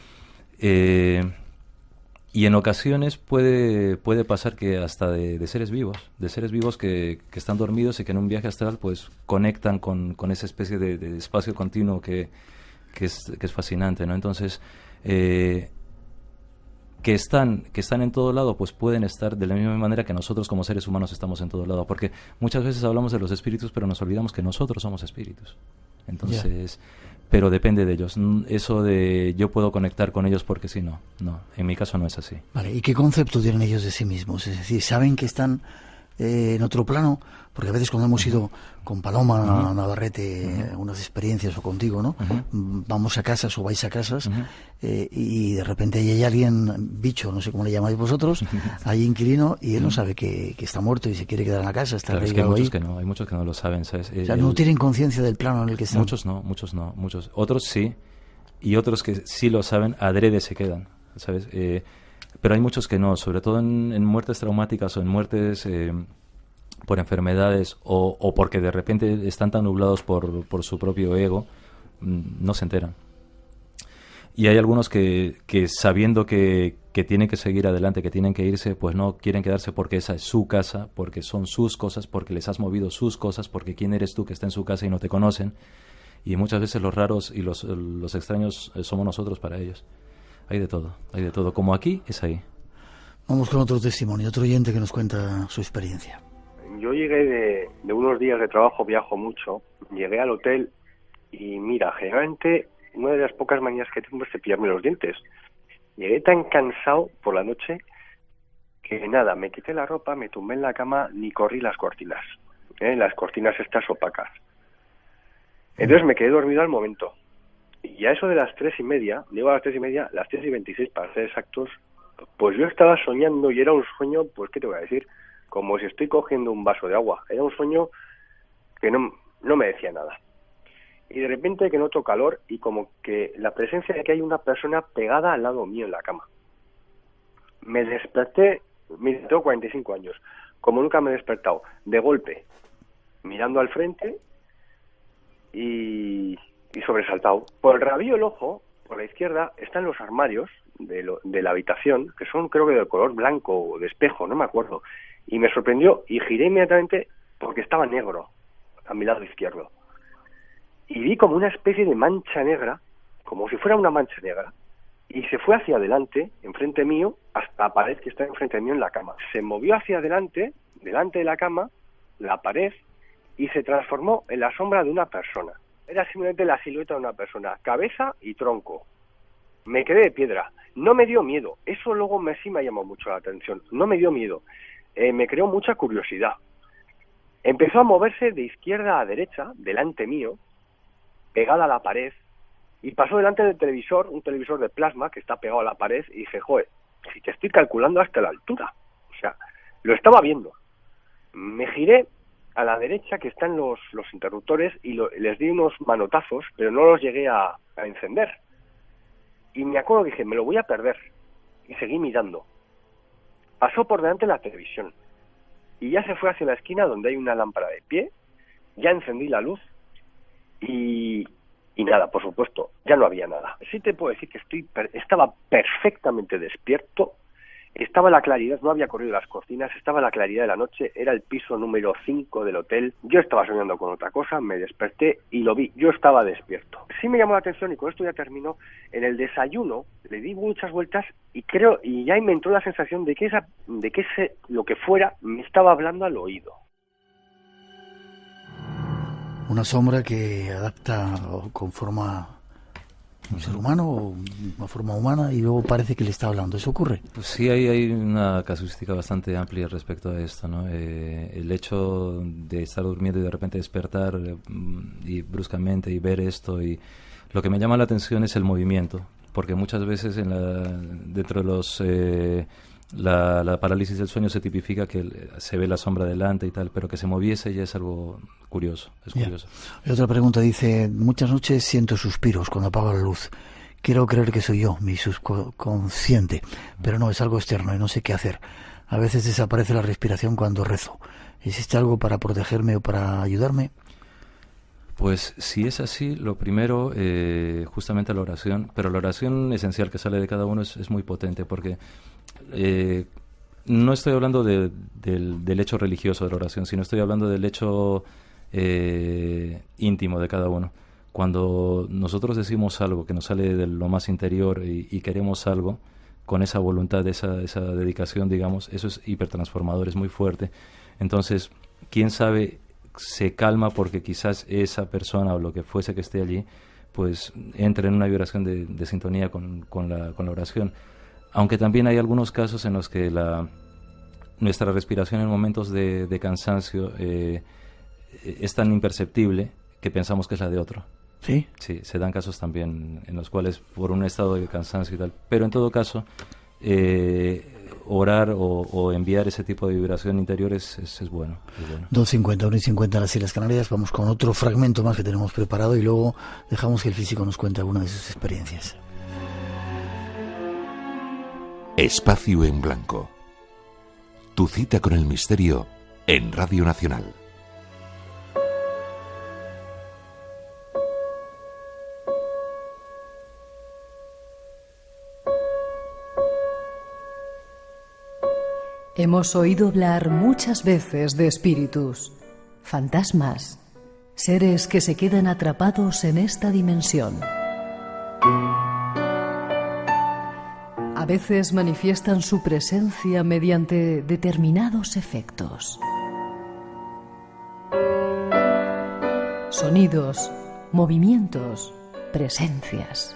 Y en ocasiones puede pasar que hasta de seres vivos que están dormidos y que en un viaje astral pues conectan con esa especie de espacio continuo que es fascinante, ¿no? Entonces, que están en todo lado, pues pueden estar de la misma manera que nosotros como seres humanos estamos en todo lado, porque muchas veces hablamos de los espíritus, pero nos olvidamos que nosotros somos espíritus. Entonces... Pero depende de ellos. Eso de yo puedo conectar con ellos porque sí, no. En mi caso no es así.
Vale, ¿y qué concepto tienen ellos de sí mismos? Es decir, ¿saben que están en otro plano? Porque a veces cuando hemos ido con Paloma Navarrete unas experiencias o contigo, ¿no? Vamos a casas o vais a casas y de repente ahí hay alguien, bicho, no sé cómo le llamáis vosotros, hay inquilino y él no sabe que está muerto y se quiere quedar en la casa, está
claro, es que hay muchos que no lo saben, ¿sabes?
O sea, no tienen conciencia del plano en el que están.
Muchos no. Otros sí, y otros que sí lo saben, adrede se quedan, ¿sabes? Pero hay muchos que no, sobre todo en muertes traumáticas o en muertes por enfermedades o porque de repente están tan nublados por su propio ego, no se enteran. Y hay algunos que sabiendo que tienen que seguir adelante, que tienen que irse, pues no quieren quedarse porque esa es su casa, porque son sus cosas, porque les has movido sus cosas, porque quién eres tú que está en su casa y no te conocen. Y muchas veces los raros y los extraños somos nosotros para ellos. Hay de todo. Como aquí, es ahí.
Vamos con otro testimonio, otro oyente que nos cuenta su experiencia.
Yo llegué de unos días de trabajo, viajo mucho, llegué al hotel y mira, generalmente una de las pocas manías que tengo es cepillarme los dientes. Llegué tan cansado por la noche que nada, me quité la ropa, me tumbé en la cama, ni corrí las cortinas, las cortinas estas opacas. Entonces me quedé dormido al momento. Y a eso de las 3:30, digo a las 3:30, las 3:26 para ser exactos, pues yo estaba soñando y era un sueño, pues qué te voy a decir, como si estoy cogiendo un vaso de agua. Era un sueño que no me decía nada. Y de repente que noto calor y como que la presencia de que hay una persona pegada al lado mío en la cama. Me desperté, tengo 45 años, como nunca me he despertado, de golpe, mirando al frente y sobresaltado. Por el rabillo del ojo, por la izquierda, están los armarios de la habitación, que son creo que de color blanco o de espejo, no me acuerdo. Y me sorprendió y giré inmediatamente porque estaba negro a mi lado izquierdo. Y vi como una especie de mancha negra, como si fuera una mancha negra, y se fue hacia adelante, enfrente mío, hasta la pared que está enfrente mío en la cama. Se movió hacia adelante, delante de la cama, la pared, y se transformó en la sombra de una persona. Era simplemente la silueta de una persona, cabeza y tronco. Me quedé de piedra. No me dio miedo. Eso luego sí me llamó mucho la atención. No me dio miedo. Me creó mucha curiosidad. Empezó a moverse de izquierda a derecha, delante mío, pegada a la pared, y pasó delante del televisor, un televisor de plasma que está pegado a la pared, y dije, joder, si te estoy calculando hasta la altura. O sea, lo estaba viendo. Me giré a la derecha, que están los interruptores, y les di unos manotazos, pero no los llegué a encender. Y me acuerdo que dije, me lo voy a perder. Y seguí mirando. Pasó por delante la televisión. Y ya se fue hacia la esquina donde hay una lámpara de pie. Ya encendí la luz. Y nada, por supuesto, ya no había nada. Sí te puedo decir que estaba perfectamente despierto. Estaba la claridad, no había corrido las cortinas, estaba la claridad de la noche, era el piso número 5 del hotel. Yo estaba soñando con otra cosa, me desperté y lo vi, yo estaba despierto. Sí me llamó la atención, y con esto ya termino, en el desayuno le di muchas vueltas y ya me entró la sensación de que lo que fuera me estaba hablando al oído.
Una sombra que adapta o conforma un ser humano o una forma humana y luego parece que le está hablando. ¿Eso ocurre?
Pues sí, hay una casuística bastante amplia respecto a esto, ¿no? El hecho de estar durmiendo y de repente despertar y bruscamente y ver esto, y lo que me llama la atención es el movimiento, porque muchas veces dentro de los la parálisis del sueño se tipifica que se ve la sombra delante y tal, pero que se moviese ya es algo curioso, es curioso.
Y otra pregunta dice, muchas noches siento suspiros cuando apago la luz. Quiero creer que soy yo, mi subconsciente, pero no, es algo externo y no sé qué hacer. A veces desaparece la respiración cuando rezo. ¿Existe algo para protegerme o para ayudarme?
Pues si es así, lo primero, justamente la oración, pero la oración esencial que sale de cada uno es muy potente, porque no estoy hablando del hecho religioso de la oración, sino estoy hablando del hecho íntimo de cada uno. Cuando nosotros decimos algo que nos sale de lo más interior y queremos algo, con esa voluntad, esa dedicación, digamos, eso es hipertransformador, es muy fuerte. Entonces, quién sabe, se calma porque quizás esa persona o lo que fuese que esté allí, pues entra en una vibración de sintonía con la oración. Aunque también hay algunos casos en los que nuestra respiración en momentos de cansancio es tan imperceptible que pensamos que es la de otro.
¿Sí?
Sí, se dan casos también en los cuales por un estado de cansancio y tal. Pero en todo caso, orar o enviar ese tipo de vibración interior es bueno.
2:50, 1:50 en las Islas Canarias. Vamos con otro fragmento más que tenemos preparado y luego dejamos que el físico nos cuente alguna de sus experiencias.
Espacio en Blanco. Tu cita con el misterio en Radio Nacional.
Hemos oído hablar muchas veces de espíritus, fantasmas, seres que se quedan atrapados en esta dimensión. A veces manifiestan su presencia mediante determinados efectos. Sonidos, movimientos, presencias.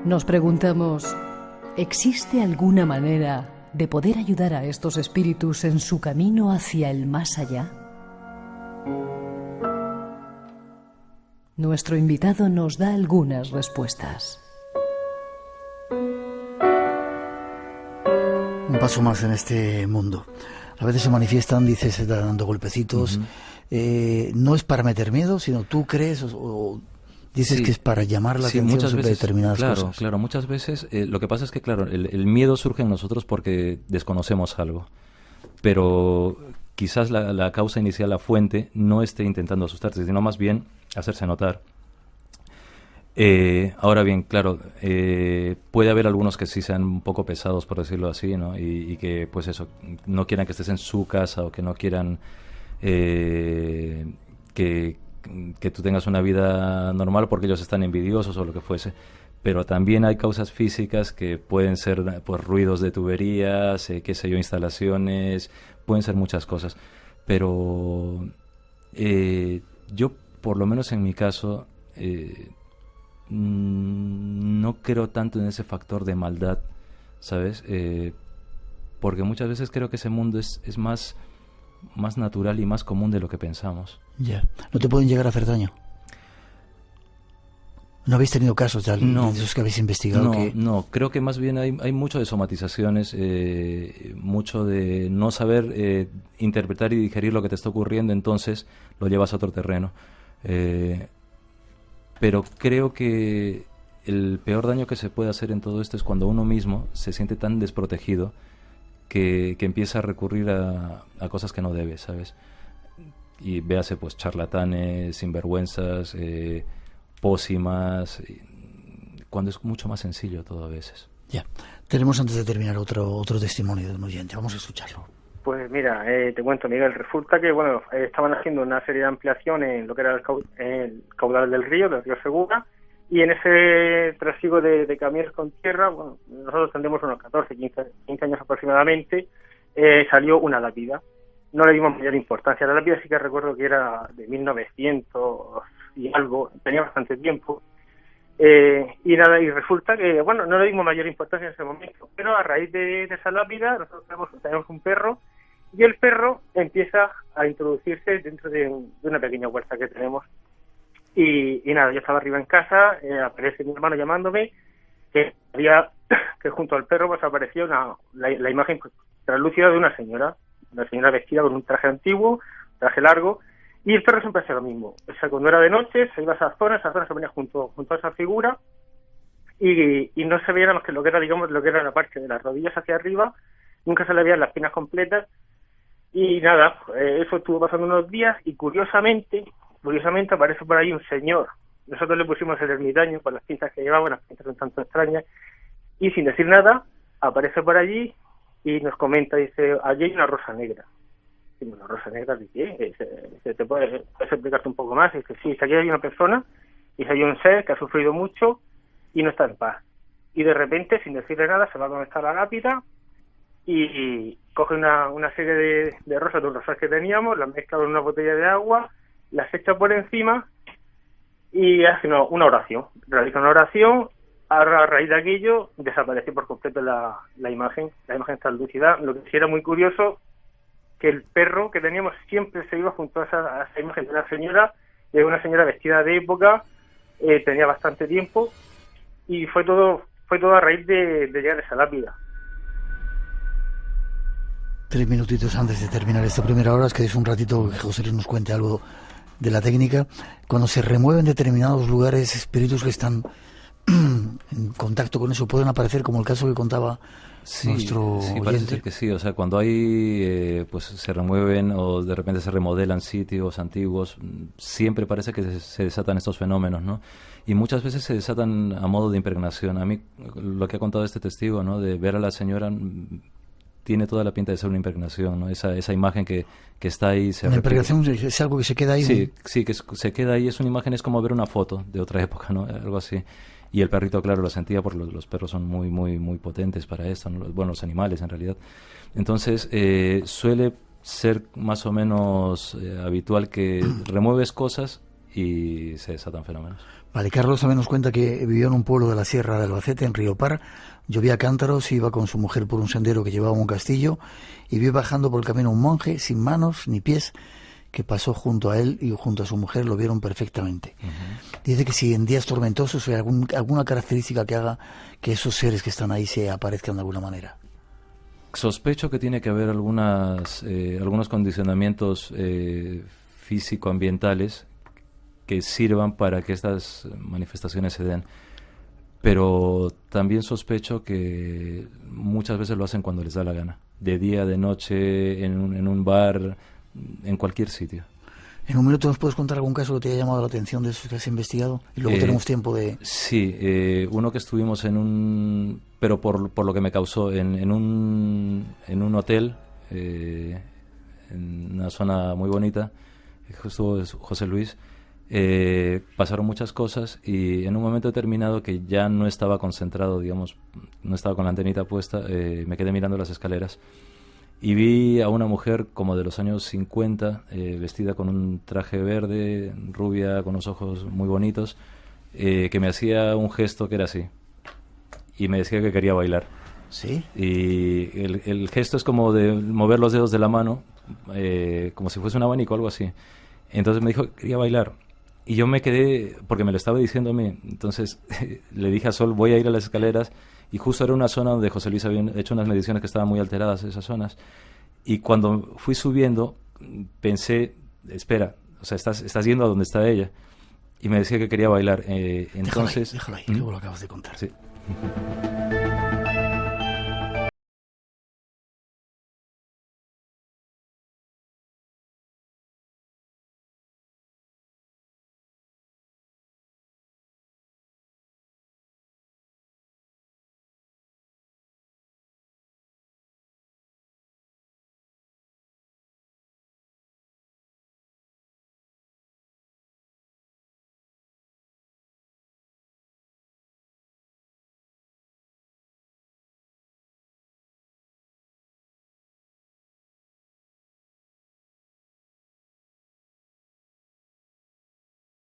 Nos preguntamos, ¿existe alguna manera de poder ayudar a estos espíritus en su camino hacia el más allá? Nuestro invitado nos da algunas respuestas.
Un paso más en este mundo. A veces se manifiestan, dices, dando golpecitos. No es para meter miedo, sino tú crees o dices que es para llamar la atención sobre determinadas cosas.
Claro, muchas veces lo que pasa es que, claro, el miedo surge en nosotros porque desconocemos algo. Pero quizás la causa inicial, la fuente, no esté intentando asustarse, sino más bien hacerse notar. Ahora bien, claro, puede haber algunos que sí sean un poco pesados, por decirlo así, ¿no? Y que, pues eso, no quieran que estés en su casa o que no quieran que tú tengas una vida normal porque ellos están envidiosos o lo que fuese. Pero también hay causas físicas que pueden ser, pues, ruidos de tuberías, qué sé yo, instalaciones, pueden ser muchas cosas. Pero yo, por lo menos en mi caso, no creo tanto en ese factor de maldad, ¿sabes? Porque muchas veces creo que ese mundo es más natural y más común de lo que pensamos.
Ya. ¿No te pueden llegar a hacer daño? ¿No habéis tenido casos de esos que habéis investigado?
No, creo que más bien hay mucho de somatizaciones, mucho de no saber interpretar y digerir lo que te está ocurriendo, entonces lo llevas a otro terreno. Pero creo que el peor daño que se puede hacer en todo esto es cuando uno mismo se siente tan desprotegido que empieza a recurrir a cosas que no debe, ¿sabes? Y véase, pues, charlatanes, sinvergüenzas, pócimas, cuando es mucho más sencillo todo a veces.
Ya. Tenemos, antes de terminar, otro testimonio de un oyente. Vamos a escucharlo.
Pues mira, te cuento, Miguel. Resulta que, bueno, estaban haciendo una serie de ampliaciones en lo que era el caudal del río Segura, y en ese trasiego de camiones con tierra, bueno, nosotros tendremos unos 14, 15 años aproximadamente, salió una lápida. No le dimos mayor importancia. La lápida sí que recuerdo que era de 1900 y algo, tenía bastante tiempo. Y nada, y resulta que, bueno, no le dimos mayor importancia en ese momento, pero a raíz de esa lápida nosotros tenemos un perro, y el perro empieza a introducirse dentro de una pequeña huerta que tenemos. Y nada, yo estaba arriba en casa, aparece mi hermano llamándome, que junto al perro pues apareció la imagen translúcida de una señora vestida con un traje antiguo, traje largo, y el perro siempre hacía lo mismo. O sea, cuando era de noche se iba a esa zona se venía junto a esa figura, y no se veía más que lo que era, digamos, lo que era la parte de las rodillas hacia arriba, nunca se le veían las piernas completas. Y nada, eso estuvo pasando unos días, y curiosamente aparece por ahí un señor Nosotros le pusimos el ermitaño por las pintas que llevaba, unas pintas un tanto extrañas, y sin decir nada, aparece por allí y nos comenta, dice, allí hay una rosa negra. Decimos, ¿una rosa negra de qué? ¿Te puedes explicarte un poco más? Y dice, sí, aquí hay una persona, y hay un ser que ha sufrido mucho y no está en paz. Y de repente, sin decirle nada, se va a donde está la lápida y coge una serie de rosas, de un rosal que teníamos, las mezcla con una botella de agua, las echa por encima y hace una oración. Realiza una oración, a raíz de aquello desapareció por completo la imagen. La imagen está lúcida. Lo que sí era muy curioso, que el perro que teníamos siempre se iba junto a esa imagen de una señora vestida de época, tenía bastante tiempo, y fue todo a raíz de llegar a esa lápida.
3 minutitos antes de terminar esta primera hora, es que es un ratito que José Luis nos cuente algo de la técnica. Cuando se remueven determinados lugares, espíritus que están en contacto con eso, pueden aparecer, como el caso que contaba nuestro oyente.
Parece ser que sí. O sea, cuando hay, pues se remueven o de repente se remodelan sitios antiguos, siempre parece que se desatan estos fenómenos, ¿no? Y muchas veces se desatan a modo de impregnación. A mí, lo que ha contado este testigo, ¿no?, de ver a la señora, tiene toda la pinta de ser una impregnación, ¿no? Esa imagen que está ahí. ¿La
impregnación es algo que se queda ahí?
Sí, que se queda ahí. Es una imagen, es como ver una foto de otra época, ¿no? Algo así. Y el perrito, claro, lo sentía porque los perros son muy, muy, muy potentes para esto, ¿no? Bueno, los animales en realidad. Entonces, suele ser más o menos habitual que remueves cosas y se desatan fenómenos.
Vale, Carlos también nos cuenta que vivió en un pueblo de la Sierra de Albacete, en Riopar. Llovía cántaros, iba con su mujer por un sendero que llevaba a un castillo y vio bajando por el camino un monje sin manos ni pies que pasó junto a él y junto a su mujer, lo vieron perfectamente. Uh-huh. Dice que si en días tormentosos hay alguna característica que haga que esos seres que están ahí se aparezcan de alguna manera.
Sospecho que tiene que haber algunos condicionamientos físico-ambientales que sirvan para que estas manifestaciones se den. Pero también sospecho que muchas veces lo hacen cuando les da la gana. De día, de noche, en un bar, en cualquier sitio.
En un minuto nos puedes contar algún caso que te haya llamado la atención de esos que has investigado y luego tenemos tiempo de...
Sí, uno que estuvimos pero por lo que me causó, en un hotel, en una zona muy bonita, justo José Luis. Pasaron muchas cosas y en un momento determinado que ya no estaba concentrado, digamos, no estaba con la antenita puesta, me quedé mirando las escaleras y vi a una mujer como de los años 50, vestida con un traje verde, rubia, con unos ojos muy bonitos, que me hacía un gesto que era así y me decía que quería bailar.
¿Sí?
Y el gesto es como de mover los dedos de la mano, como si fuese un abanico o algo así. Entonces me dijo que quería bailar. Y yo me quedé, porque me lo estaba diciendo a mí, entonces le dije a Sol, voy a ir a las escaleras, y justo era una zona donde José Luis había hecho unas mediciones que estaban muy alteradas, esas zonas, y cuando fui subiendo, pensé, espera, o sea, estás yendo a donde está ella, y me decía que quería bailar, entonces...
Déjalo ahí, luego lo acabas de contar.
Sí.